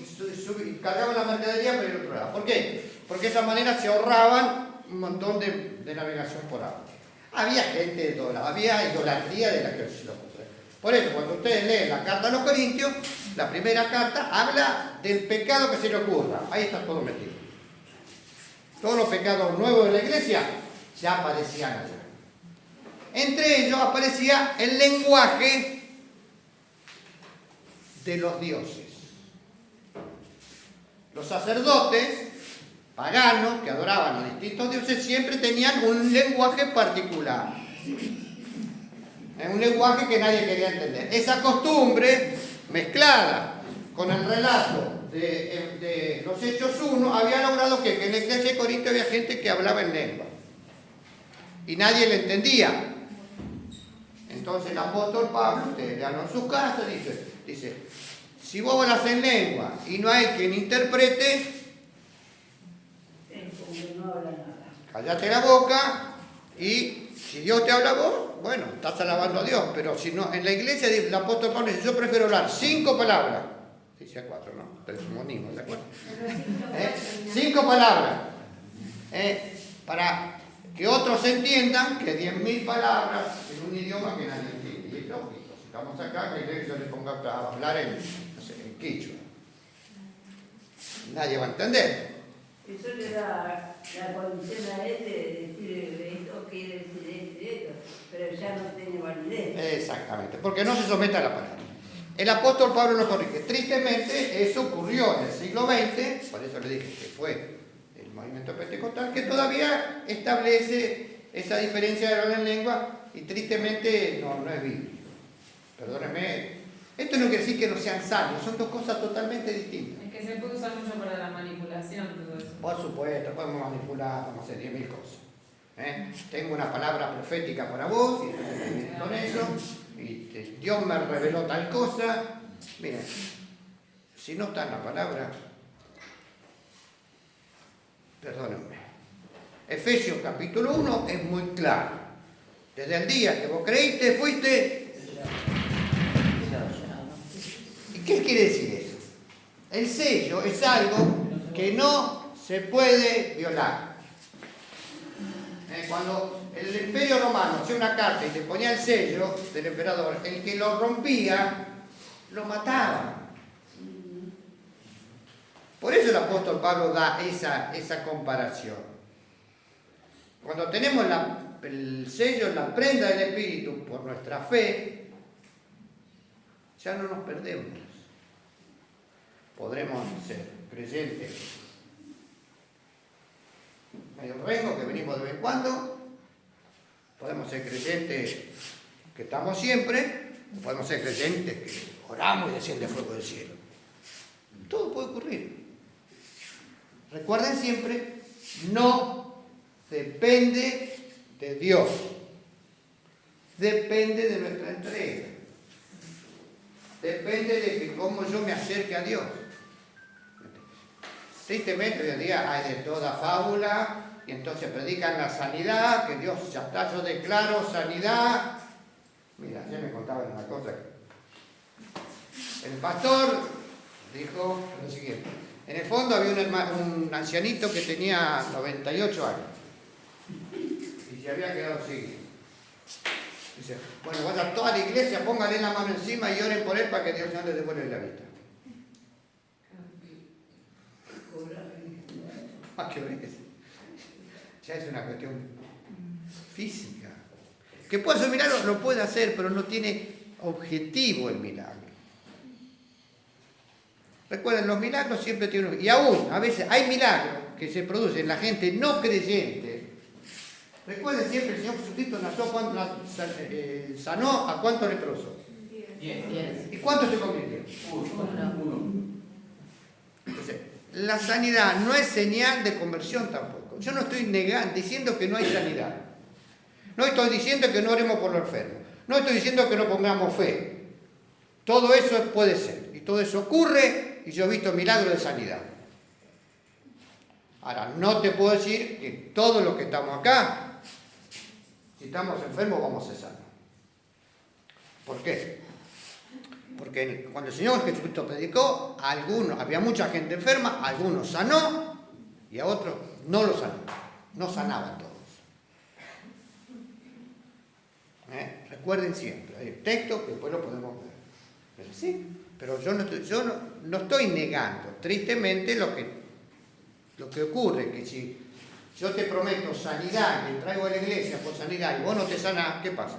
cargaban la mercadería por el otro lado. ¿Por qué? Porque de esa manera se ahorraban un montón de navegación por agua. Había gente de todo lado, había idolatría de la que se lo ocurre. Por eso, cuando ustedes leen la carta a los Corintios, la primera carta habla del pecado que se le ocurra. Ahí está todo metido. Todos los pecados nuevos de la iglesia ya aparecían allá. Entre ellos aparecía el lenguaje de los dioses. Los sacerdotes paganos que adoraban a distintos dioses siempre tenían un lenguaje particular. Un lenguaje que nadie quería entender. Esa costumbre, mezclada con el relato de los Hechos 1, había logrado que en la iglesia de Corinto había gente que hablaba en lengua. Y nadie le entendía. Entonces el apóstol Pablo, ustedes lean en su casa, dice, si vos hablas en lengua y no hay quien interprete, callate la boca y si Dios te habla a vos, bueno, estás alabando a Dios, pero si no, en la iglesia el apóstol Pablo dice, yo prefiero hablar 5 palabras, dice 4, ¿no? Pero es un monismo, ¿de acuerdo? 5 palabras, para que otros entiendan que 10.000 palabras en un idioma que nadie entiende. Y es lógico, si estamos acá, que yo le ponga a hablar en, no sé, en quichua. Nadie va a entender. Eso le da la condición a él de decir esto, quiere decir esto, pero ya no tiene validez. Exactamente, porque no se somete a la palabra. El apóstol Pablo lo corrige. Tristemente, eso ocurrió en el siglo XX, por eso le dije que fue el movimiento pentecostal, que todavía establece esa diferencia de hablar en lengua y tristemente no es bíblico. Perdónenme. Esto no quiere decir que no sean sabios, son dos cosas totalmente distintas. Es que se puede usar mucho para la manipulación, todo eso. Por supuesto, podemos manipular, vamos a hacer 10.000 cosas. Tengo una palabra profética para vos, y con eso, y Dios me reveló tal cosa. Miren, si no está en la palabra, perdónenme. Efesios capítulo 1 es muy claro. Desde el día que vos creíste, fuiste. ¿Y qué quiere decir eso? El sello es algo que no se puede violar. Cuando el Imperio Romano hacía una carta y te ponía el sello del emperador, el que lo rompía, lo mataba. Por eso el apóstol Pablo da esa comparación. Cuando tenemos el sello, la prenda del Espíritu por nuestra fe, ya no nos perdemos. Podremos ser creyentes medio rengo, que venimos de vez en cuando, podemos ser creyentes que estamos siempre, podemos ser creyentes que oramos y desciende fuego del cielo. Todo puede ocurrir. Recuerden siempre, no depende de Dios, depende de nuestra entrega, depende de que cómo yo me acerque a Dios. Tristemente hoy en día hay de toda fábula y entonces predican la sanidad, que Dios ya está, yo declaro sanidad. Mira, ayer me contaban una cosa. El pastor dijo lo siguiente. En el fondo había un ancianito que tenía 98 años y se había quedado ciego. Dice, bueno, vayan a toda la iglesia, pónganle la mano encima y oren por él para que Dios no le devuelva la vista. ¿Qué ves? Ya es una cuestión física. Que puede ser milagro, lo puede hacer, pero no tiene objetivo el milagro. Recuerden, los milagros siempre tienen... Y aún, a veces hay milagros que se producen en la gente no creyente. Recuerden siempre, el Señor Jesucristo sanó a cuántos leprosos. 10. ¿Y cuántos se convirtieron? Uno. Entonces, la sanidad no es señal de conversión tampoco. Yo no estoy diciendo que no hay sanidad. No estoy diciendo que no oremos por los enfermos. No estoy diciendo que no pongamos fe. Todo eso puede ser. Y todo eso ocurre y yo he visto milagros de sanidad. Ahora, no te puedo decir que todos los que estamos acá, si estamos enfermos, vamos a ser sanos. ¿Por qué? Porque cuando el Señor Jesucristo predicó, a algunos, había mucha gente enferma, a algunos sanó y a otros no los sanó. No sanaban todos. Recuerden siempre, hay un texto que después lo podemos ver. Pero sí, pero yo no estoy negando, tristemente, lo que ocurre, que si yo te prometo sanidad, te traigo a la iglesia por sanidad y vos no te sanás, ¿qué pasa?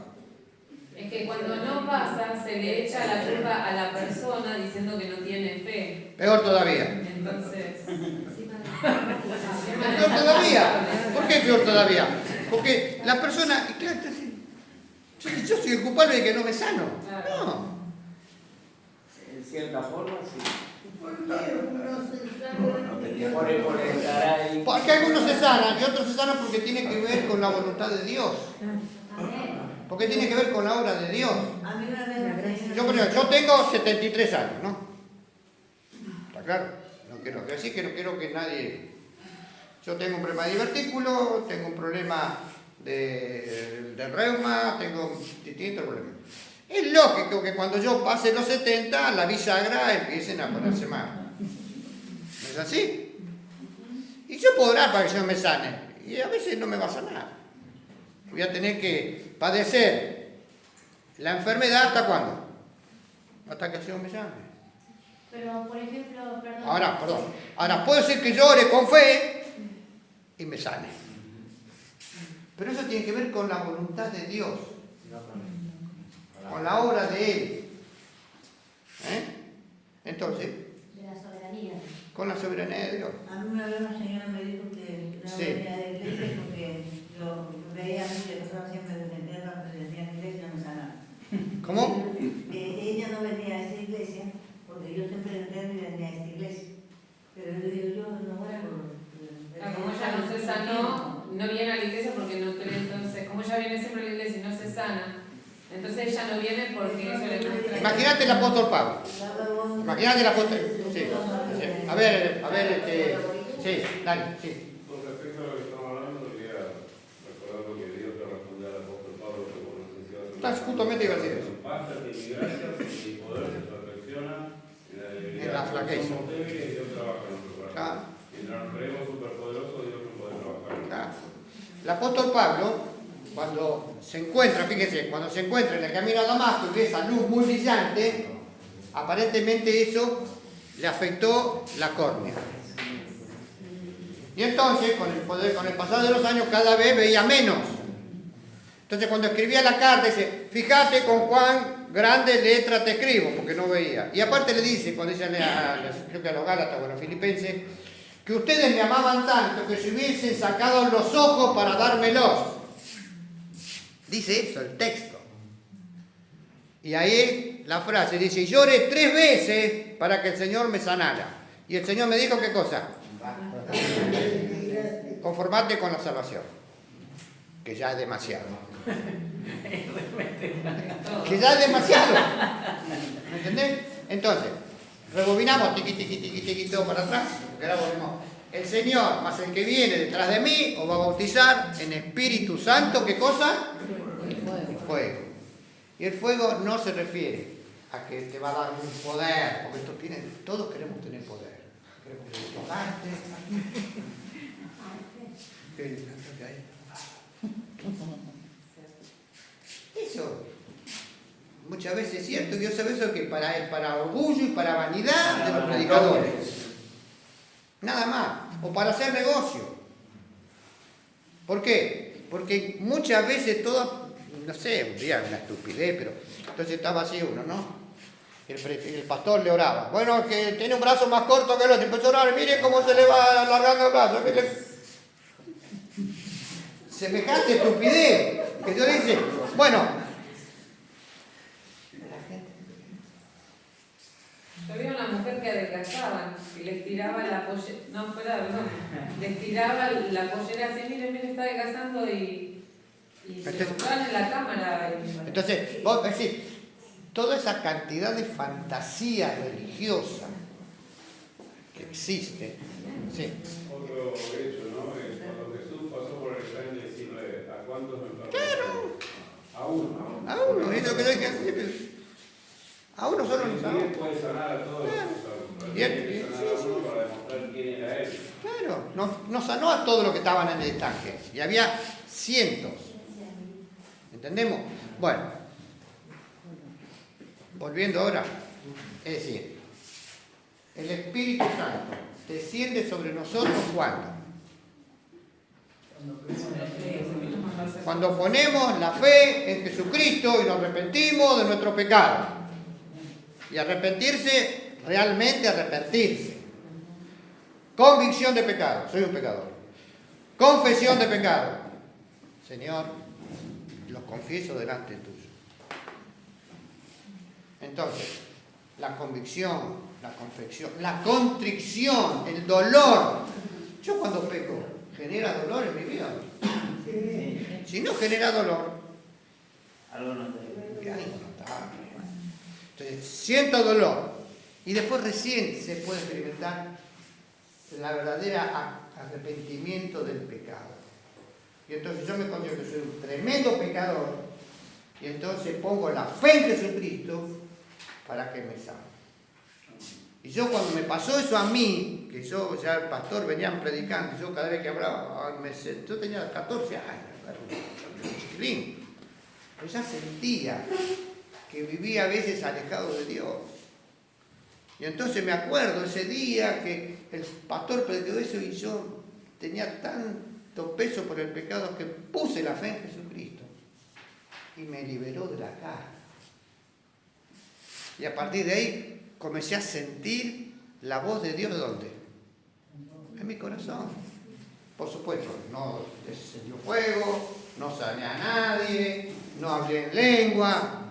Es que cuando no pasa, se le echa la culpa a la persona diciendo que no tiene fe. Peor todavía. Entonces... Peor todavía. ¿Por qué peor todavía? Porque la persona... Claro, yo soy el culpable de que no me sano. No. En cierta forma, sí. ¿Por qué uno se sana? Por estar ahí. Porque algunos se sanan y otros se sanan porque tiene que ver con la voluntad de Dios. Porque tiene que ver con la obra de Dios. Yo tengo 73 años, ¿no? ¿Está claro? No quiero decir que no quiero que nadie... Yo tengo un problema de divertículo, tengo un problema de reuma, tengo distintos problemas. Es lógico que cuando yo pase los 70, la bisagra empiecen a ponerse mal. ¿No es así? Y yo puedo orar para que el Señor me sane. Y a veces no me va a sanar. Voy a tener que padecer la enfermedad ¿hasta cuándo? Hasta que el Señor me llame. Pero, por ejemplo, perdón. Ahora, puede ser que yo ore con fe y me sane. Pero eso tiene que ver con la voluntad de Dios, con la obra de Él. Entonces, De la soberanía. con la soberanía de Dios. A mí una vez una señora me dijo que no Sí. venía de iglesia porque yo veía a mí que nosotros siempre defendíamos la presencia en la iglesia y no me sanaba. ¿Cómo? Ella no venía a esa iglesia porque yo siempre defendía y venía a esta iglesia. Pero yo le digo, yo no voy a Como ella no se sanó, no viene a la iglesia porque no cree, entonces, como ella viene siempre a la iglesia y no se sana, entonces ella no viene porque eso le muestra. Imagínate el apóstol Pablo. Imagínate el apóstol. Sí. A ver, sí, dale, sí. Con respecto a lo que estamos hablando, quería recordar lo que Dios le respondió al apóstol Pablo, que por necesidad de Justamente iba a decir eso. basta que mi gracia y mi poder se perfecciona en la debilidad. En la flaqueza. Somos débiles y Dios trabaja en nuestro corazón. Claro. Mientras nos creemos superpoderosos, Dios no puede trabajar. Claro. El apóstol Pablo, cuando se encuentra, fíjese, cuando se encuentra en el camino a Damasco y ve esa luz muy brillante, aparentemente eso le afectó la córnea. Y entonces, con el pasar de los años, cada vez veía menos. Entonces, cuando escribía la carta, dice, fíjate con cuán grande letra te escribo, porque no veía. Y aparte le dice, cuando dice creo que a los Gálatas o a los Filipenses, que ustedes me amaban tanto que se hubiesen sacado los ojos para dármelos. Dice eso el texto. Y ahí la frase dice, lloré 3 veces para que el Señor me sanara. Y el Señor me dijo, ¿qué cosa? Conformate con la salvación, que ya es demasiado. Que ya es demasiado. ¿Me entendés? Entonces, rebobinamos, tiqui, todo para atrás, porque ahora volvemos. El Señor, más el que viene detrás de mí, os va a bautizar en Espíritu Santo, ¿qué cosa? El fuego. Y el fuego no se refiere a que te va a dar un poder, porque todos queremos tener poder. Queremos tocarte. Eso muchas veces es cierto, y yo sé eso que para orgullo y para vanidad de los predicadores. Nada más. O para hacer negocio. ¿Por qué? Porque muchas veces todo, no sé, un día una estupidez, pero entonces estaba así uno, ¿no? El pastor le oraba. Bueno, que tiene un brazo más corto que el otro. Empezó a orar, mire cómo se le va alargando el brazo. Semejante estupidez. Que Dios dice, bueno. Yo vi una mujer que adelgazaban, que les tiraba la pollera, no, les tiraba la pollera así, miren, está adelgazando y se mostraban en la cámara. Entonces, vos decís, toda esa cantidad de fantasía religiosa que existe. Sí. Otro hecho, ¿no? Cuando Jesús pasó por el examen de decirle, ¿a cuántos me enfermó? Claro. A uno. A uno, es lo que yo dije al principio. A uno solo no sanó. Y él puede sanar a todos. Bien. Tiene que sanar a uno para demostrar quién era él. Claro, no sanó a todos los que estaban en el estanque. Y había cientos. ¿Entendemos? Bueno. Volviendo ahora. Es decir, el Espíritu Santo desciende sobre nosotros ¿cuándo? Cuando ponemos la fe en Jesucristo y nos arrepentimos de nuestro pecado. Y arrepentirse, realmente arrepentirse. Convicción de pecado, soy un pecador. Confesión de pecado. Señor, los confieso delante tuyo. Entonces, la convicción, la confesión, la contrición, el dolor. Yo cuando peco, ¿genera dolor en mi vida? Sí. Si no genera dolor, algo no está. Entonces, siento dolor. Y después recién se puede experimentar la verdadera arrepentimiento del pecado. Y entonces yo me considero que soy un tremendo pecador y entonces pongo la fe en Jesucristo para que me salve. Y yo cuando me pasó eso a mí, que yo ya el pastor venían predicando, yo cada vez que hablaba, yo tenía 14 años, un chiquilín, pero ya sentía que vivía a veces alejado de Dios. Y entonces me acuerdo ese día que el pastor predicó eso y yo tenía tanto peso por el pecado que puse la fe en Jesucristo y me liberó de la carga. Y a partir de ahí comencé a sentir la voz de Dios, ¿dónde? En mi corazón. Por supuesto, no encendió fuego, no sané a nadie, no hablé en lengua,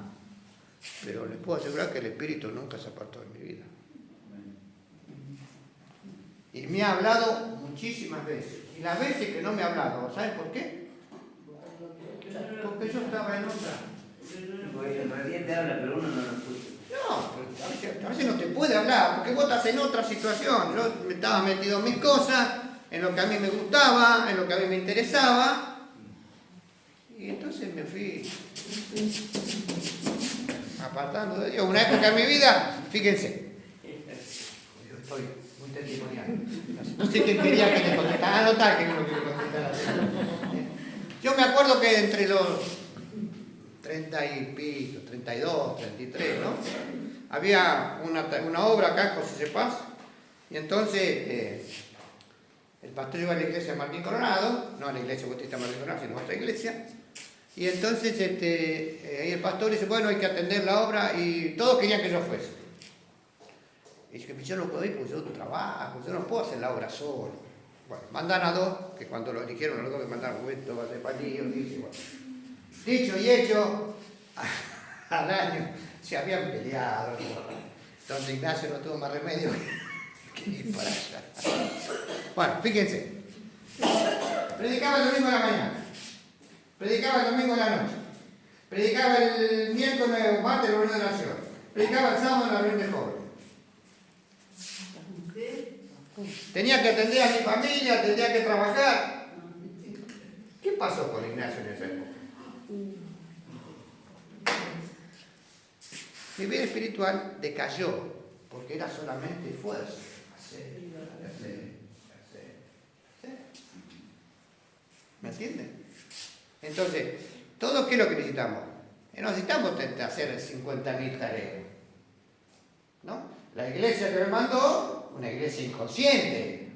pero les puedo asegurar que el Espíritu nunca se apartó de mi vida. Y me ha hablado muchísimas veces. Y las veces que no me ha hablado, ¿saben por qué? Porque yo estaba en otra. Porque el radiante habla, pero uno no lo escucha. No, pero a veces no te puede hablar, porque vos estás en otra situación. Yo me estaba metido en mis cosas, en lo que a mí me gustaba, en lo que a mí me interesaba. Y entonces me fui apartando de Dios. Una época en mi vida, fíjense, yo estoy muy testimonial. No sé qué quería que le contestara. Anotar que no quiero contestar. Yo me acuerdo que entre los 30 y pico, 32, 33, ¿no? Había una obra acá en José Paz, y entonces el pastor iba a la iglesia de Martín Coronado, no a la iglesia bautista Martín Coronado, sino a otra iglesia, y entonces ahí el pastor dice, bueno, hay que atender la obra, y todos querían que yo fuese. Y dije, yo no puedo ir porque yo trabajo, yo no puedo hacer la obra solo. Bueno, mandan a dos, que cuando lo eligieron a los dos que mandaron, esto va a ser palillo, dije, bueno. Dicho y hecho, al año se habían peleado. Don Ignacio no tuvo más remedio que ir para allá. Bueno, fíjense. Predicaba el domingo en la mañana. Predicaba el domingo en la noche. Predicaba el miércoles o martes en la reunión de oración. Predicaba el sábado en la reunión de jóvenes. Tenía que atender a mi familia, tenía que trabajar. ¿Qué pasó con Ignacio en esa época? Mi vida espiritual decayó porque era solamente fuerza. Hacer. ¿Me entienden? Entonces, ¿todo qué es lo que necesitamos? Necesitamos hacer 50.000 tareas. ¿No? La iglesia que me mandó, una iglesia inconsciente.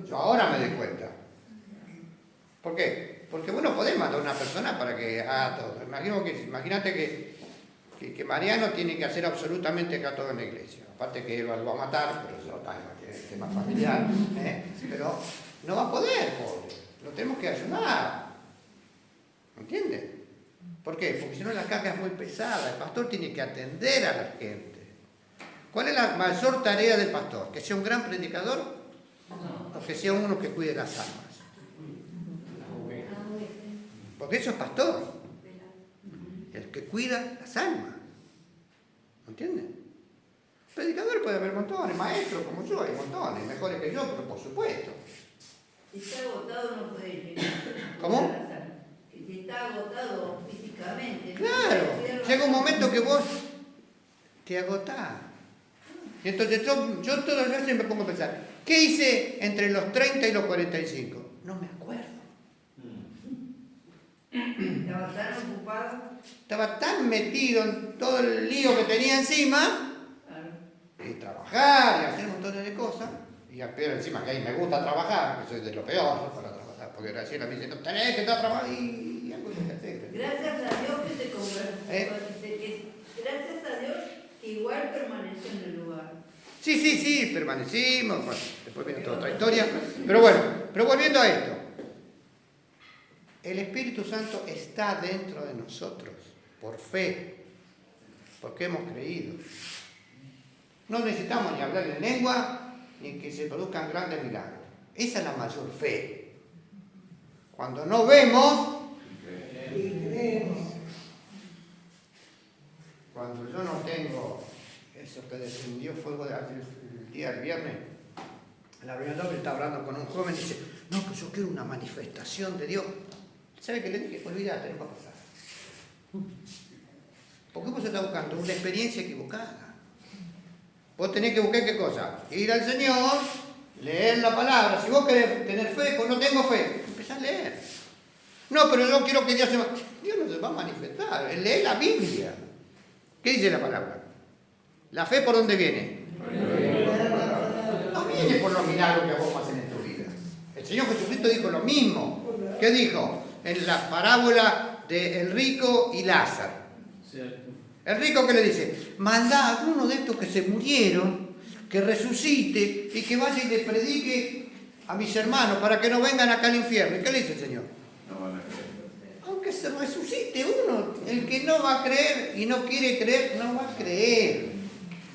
Yo ahora me doy cuenta. ¿Por qué? Porque vos no podés mandar a una persona para que haga todo. Imagínate que Mariano tiene que hacer absolutamente todo en la iglesia. Aparte que él lo va a matar, pero eso es un tema familiar. Pero no va a poder, pobre. Lo tenemos que ayudar. ¿Me entiendes? ¿Por qué? Porque si no la carga es muy pesada. El pastor tiene que atender a la gente. ¿Cuál es la mayor tarea del pastor? ¿Que sea un gran predicador? ¿O que sea uno que cuide las almas? Porque eso es pastor. El que cuida las almas. ¿Me entienden? Predicador puede haber montones, maestros como yo, hay montones, mejores que yo, pero por supuesto. Si está agotado no puede llegar. ¿Cómo? Si está agotado físicamente. Claro, llega un momento que vos te agotás. Y entonces yo todas las veces me pongo a pensar, ¿qué hice entre los 30 y los 45? No me acuerdo. Estaba tan ocupado. Estaba tan metido en todo el lío que tenía encima, y trabajar y hacer un montón de cosas, y al peor encima que ahí me gusta trabajar, que soy de lo peor para trabajar, porque Graciela me dice, no tenés que estar trabajando y algo que hacer. Gracias a Dios que te convertiste. Gracias a Dios que igual permaneció en el lugar. Sí, permanecimos, bueno, después viene toda otra historia, pero bueno, pero volviendo a esto, el Espíritu Santo está dentro de nosotros, por fe, porque hemos creído. No necesitamos ni hablar en lengua, ni que se produzcan grandes milagros. Esa es la mayor fe. Cuando no vemos, y creemos. Cuando yo no tengo eso que descendió fuego el día del viernes, la reunión de hombres estaba hablando con un joven y dice, no, pues yo quiero una manifestación de Dios. ¿Sabe qué le dije? Olvídate, no va a pasar. Porque vos estás buscando una experiencia equivocada. Vos tenés que buscar qué cosa, ir al Señor, leer la palabra. Si vos querés tener fe, pues no tengo fe, empezá a leer. No, pero yo quiero que Dios se Dios no se va a manifestar. Lee la Biblia. ¿Qué dice la palabra? ¿La fe por dónde viene? No viene por los milagros que vos hacen en tu vida. El Señor Jesucristo dijo lo mismo. ¿Qué dijo? En la parábola del rico y Lázaro. El rico que le dice, mandá a alguno de estos que se murieron, que resucite y que vaya y le predique a mis hermanos para que no vengan acá al infierno. ¿Y qué le dice el Señor? No van a creer. Aunque se resucite uno, el que no va a creer y no quiere creer, no va a creer.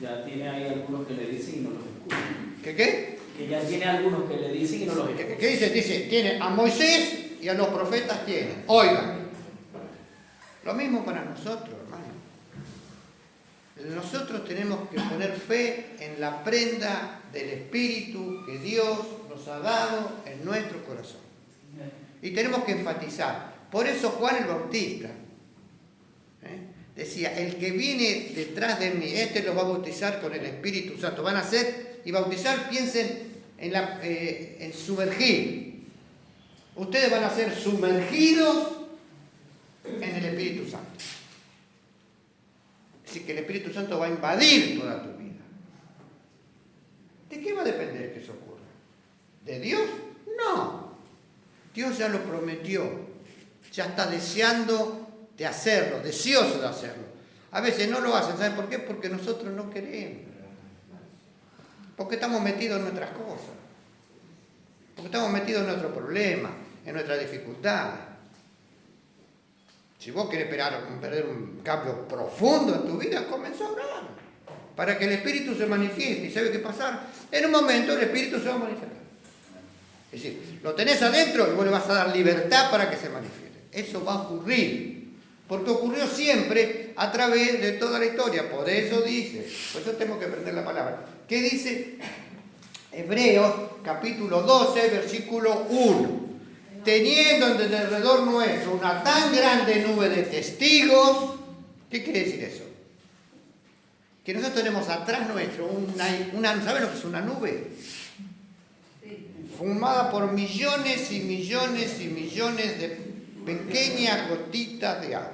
Ya tiene ahí algunos que le dicen y no los escuchan. ¿Qué? Que ya tiene algunos que le dicen y no los escuchan. ¿Qué dice? Dice, tiene a Moisés y a los profetas tiene. Oigan. Lo mismo para nosotros, hermano. Nosotros tenemos que poner fe en la prenda del Espíritu que Dios nos ha dado en nuestro corazón. Y tenemos que enfatizar. Por eso Juan el Bautista decía, el que viene detrás de mí, este los va a bautizar con el Espíritu Santo. Van a ser, y bautizar, piensen en sumergir. Ustedes van a ser sumergidos en el Espíritu Santo. Así que el Espíritu Santo va a invadir toda tu vida. ¿De qué va a depender que eso ocurra? ¿De Dios? No. Dios ya lo prometió. Ya está deseando de hacerlo, deseoso de hacerlo. A veces no lo hacen, ¿saben por qué? Porque nosotros no queremos. Porque estamos metidos en nuestras cosas. Porque estamos metidos en nuestros problemas, en nuestras dificultades. Si vos querés perder un cambio profundo en tu vida, comenzá a orar. Para que el Espíritu se manifieste. ¿Y sabe qué pasa? En un momento el Espíritu se va a manifestar. Es decir, lo tenés adentro y vos le vas a dar libertad para que se manifieste. Eso va a ocurrir. Porque ocurrió siempre a través de toda la historia. Por eso dice, por eso tengo que aprender la palabra. ¿Qué dice? Hebreos capítulo 12, versículo 1. Teniendo en derredor nuestro una tan grande nube de testigos. ¿Qué quiere decir eso? Que nosotros tenemos atrás nuestro ¿saben lo que es una nube? Formada por millones y millones y millones de pequeñas gotitas de agua.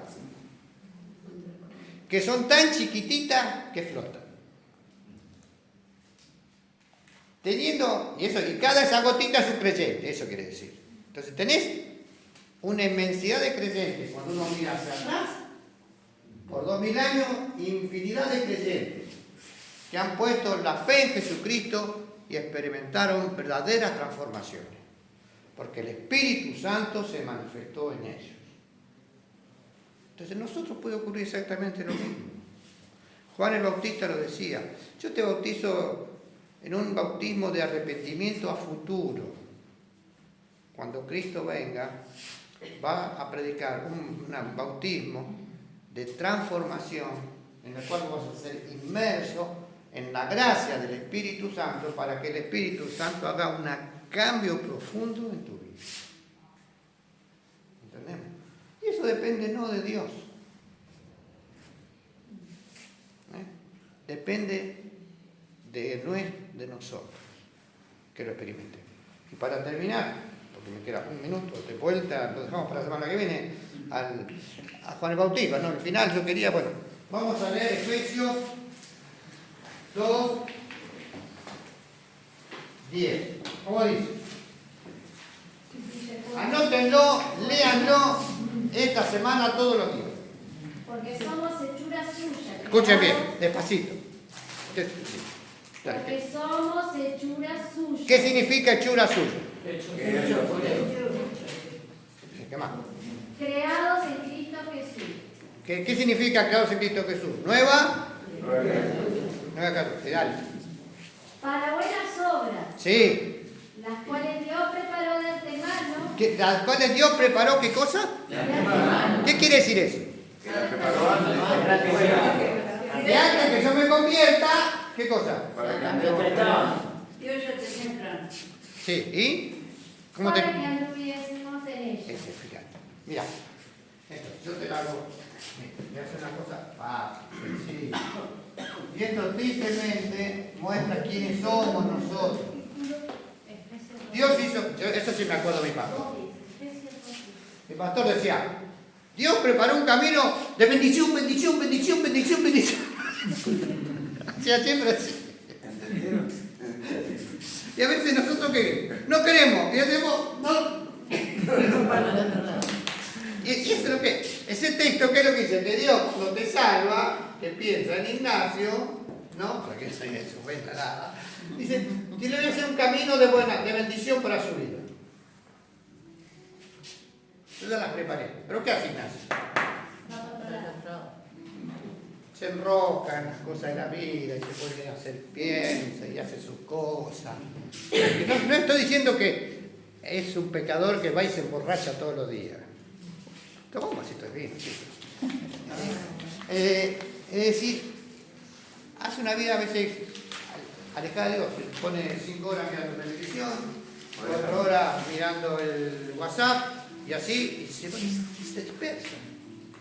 Que son tan chiquititas que flotan. Y cada esa gotita es un creyente, eso quiere decir. Entonces tenés una inmensidad de creyentes. Cuando uno mira hacia atrás, por 2000 años, infinidad de creyentes que han puesto la fe en Jesucristo y experimentaron verdaderas transformaciones. Porque el Espíritu Santo se manifestó en ellos. Entonces en nosotros puede ocurrir exactamente lo mismo. Juan el Bautista lo decía, yo te bautizo en un bautismo de arrepentimiento a futuro. Cuando Cristo venga, va a predicar un bautismo de transformación en el cual vas a ser inmerso en la gracia del Espíritu Santo para que el Espíritu Santo haga un cambio profundo en tu vida. ¿Entendemos? Y eso depende no de Dios. Depende de nosotros que lo experimentemos. Y para terminar, porque me queda un minuto de vuelta, lo dejamos para la semana que viene, a Juan el Bautista, ¿no? Al final yo quería, vamos a leer Efesios 2, 10. ¿Cómo dice? Anótenlo, léanlo esta semana todos los días. Porque somos hechuras suyas. Escuchen bien, despacito. Porque somos hechuras suyas. ¿Qué significa hechura suya? ¿Qué más? Creados en Cristo Jesús. ¿Qué significa creados en Cristo Jesús? ¿Nueva? Nueva 14, dale. Para buenas obras. Sí. Las cuales Dios preparó de antemano. ¿Las cuales Dios preparó qué cosa? De antemano. ¿Qué quiere decir eso? De antes que yo me convierta, ¿qué cosa? Dios ya tenía Sí, ¿y? ¿Cómo te...? Para que anduviésemos en ella. Fíjate. Mira, esto, yo te lo hago. Voy a hacer una cosa sencilla. Y esto tristemente muestra quiénes somos nosotros. Dios hizo, eso sí me acuerdo de mi pastor. Mi pastor decía, Dios preparó un camino de bendición, bendición, bendición, bendición, bendición. Hacía siempre así. ¿Entendieron? Y a veces nosotros ¿qué? No queremos, y hacemos, no. Y eso es lo que, ese texto, ¿qué es lo que dice? Que Dios cuando te salva, que piensa en Ignacio, ¿no? Para que no se ofenda nada. Dice, que le voy a hacer un camino de bendición para su vida. Yo ya las preparé. ¿Pero qué hace Ignacio? Se enroca en las cosas de la vida y se pone a hacer, piensa y hace sus cosas. No estoy diciendo que es un pecador que va y se emborracha todos los días. Toma un vasito de vino, chicos. Es decir, hace una vida a veces alejada de Dios. Se pone 5 horas mirando televisión, 4 horas mirando el WhatsApp y así, y se dispersa.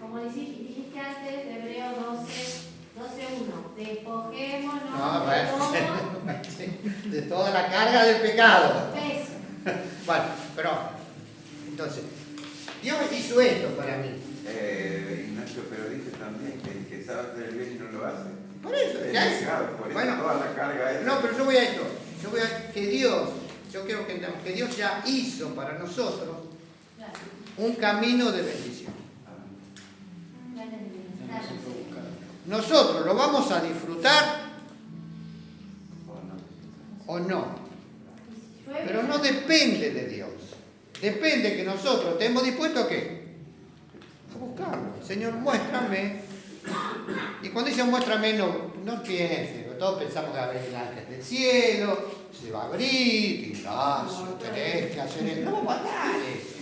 Como dijiste antes, de Hebreos 12:1. Despojémonos No, de todo de toda la carga del pecado. peso. Bueno, pero, entonces, Dios hizo esto para mí. Ignacio, pero dice también que el que sabe hacer el bien y no lo hace. Por eso, Es ya es. pecado, por eso Bueno, toda la carga es. no, pero yo voy a esto. Yo voy a que Dios, yo quiero que entendamos que Dios ya hizo para nosotros un camino de bendición. Nosotros lo vamos a disfrutar o no. Pero no depende de Dios. Depende que nosotros estemos dispuestos a qué? A buscarlo. Señor, muéstrame. Y cuando dice muéstrame, no piense. Todos pensamos que va a venir el ángel del cielo, se va a abrir, y no, tenés que hacer eso. No va a pasar eso.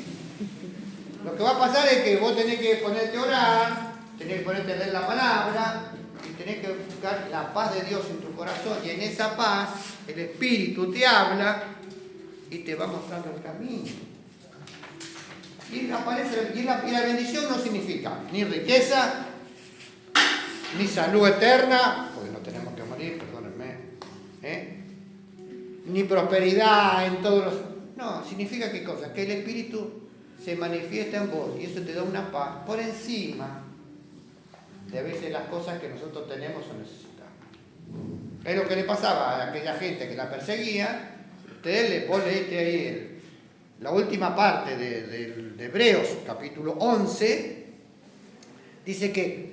Lo que va a pasar es que vos tenés que ponerte a orar, tenés que ponerte a leer la palabra, y tenés que buscar la paz de Dios en tu corazón. Y en esa paz, el Espíritu te habla y te va mostrando el camino. Y aparece, y la bendición no significa ni riqueza, ni salud eterna, porque no tenemos que morir, perdónenme, ni prosperidad en todos los... No, significa qué cosa, que el Espíritu se manifiesta en vos y eso te da una paz por encima de a veces las cosas que nosotros tenemos o necesitamos. Es lo que le pasaba a aquella gente que la perseguía. Ustedes vos leíste ahí la última parte de Hebreos, capítulo 11, dice que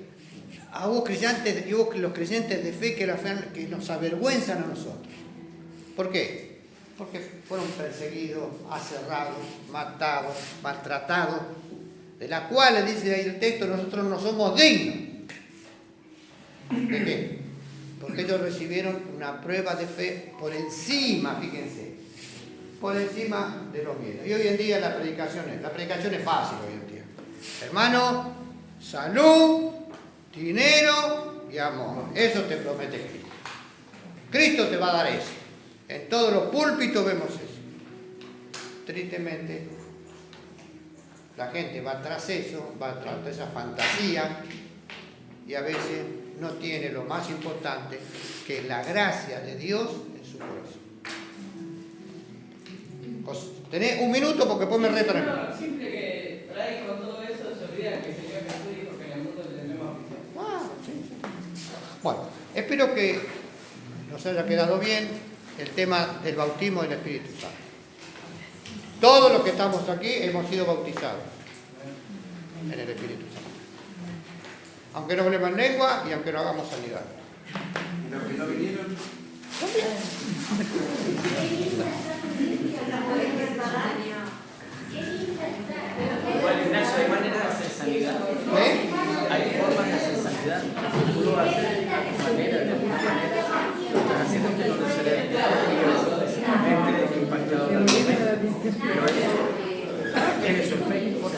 a vos creyentes, los creyentes de fe que nos avergüenzan a nosotros. ¿Por qué? Porque fueron perseguidos, aserrados, matados, maltratados, de la cual, dice ahí el texto, nosotros no somos dignos. ¿De qué? Porque ellos recibieron una prueba de fe por encima, fíjense, por encima de los bienes. Y hoy en día la predicación es fácil hoy en día. Hermano, salud, dinero y amor. Eso te promete Cristo. Cristo te va a dar eso. En todos los púlpitos vemos eso. Tristemente, la gente va tras eso, va tras esa fantasía y a veces no tiene lo más importante, que es la gracia de Dios en su corazón. Tenés un minuto porque después me retan. No, simple que por ahí con todo eso se olvida que el Señor Jesús dijo que en el mundo tendremos aflicción. Sí. Bueno, espero que nos haya quedado bien el tema del bautismo del Espíritu Santo. Todos los que estamos aquí hemos sido bautizados en el Espíritu Santo. Aunque no hablemos en lengua y aunque no hagamos sanidad. ¿Y los que no vinieron? Igual, Ignacio, hay maneras de hacer sanidad. Hay formas de hacer sanidad. Uno va a hacer de alguna manera, lo estás haciendo que no se le impactado la mente, pero eso tiene su efecto.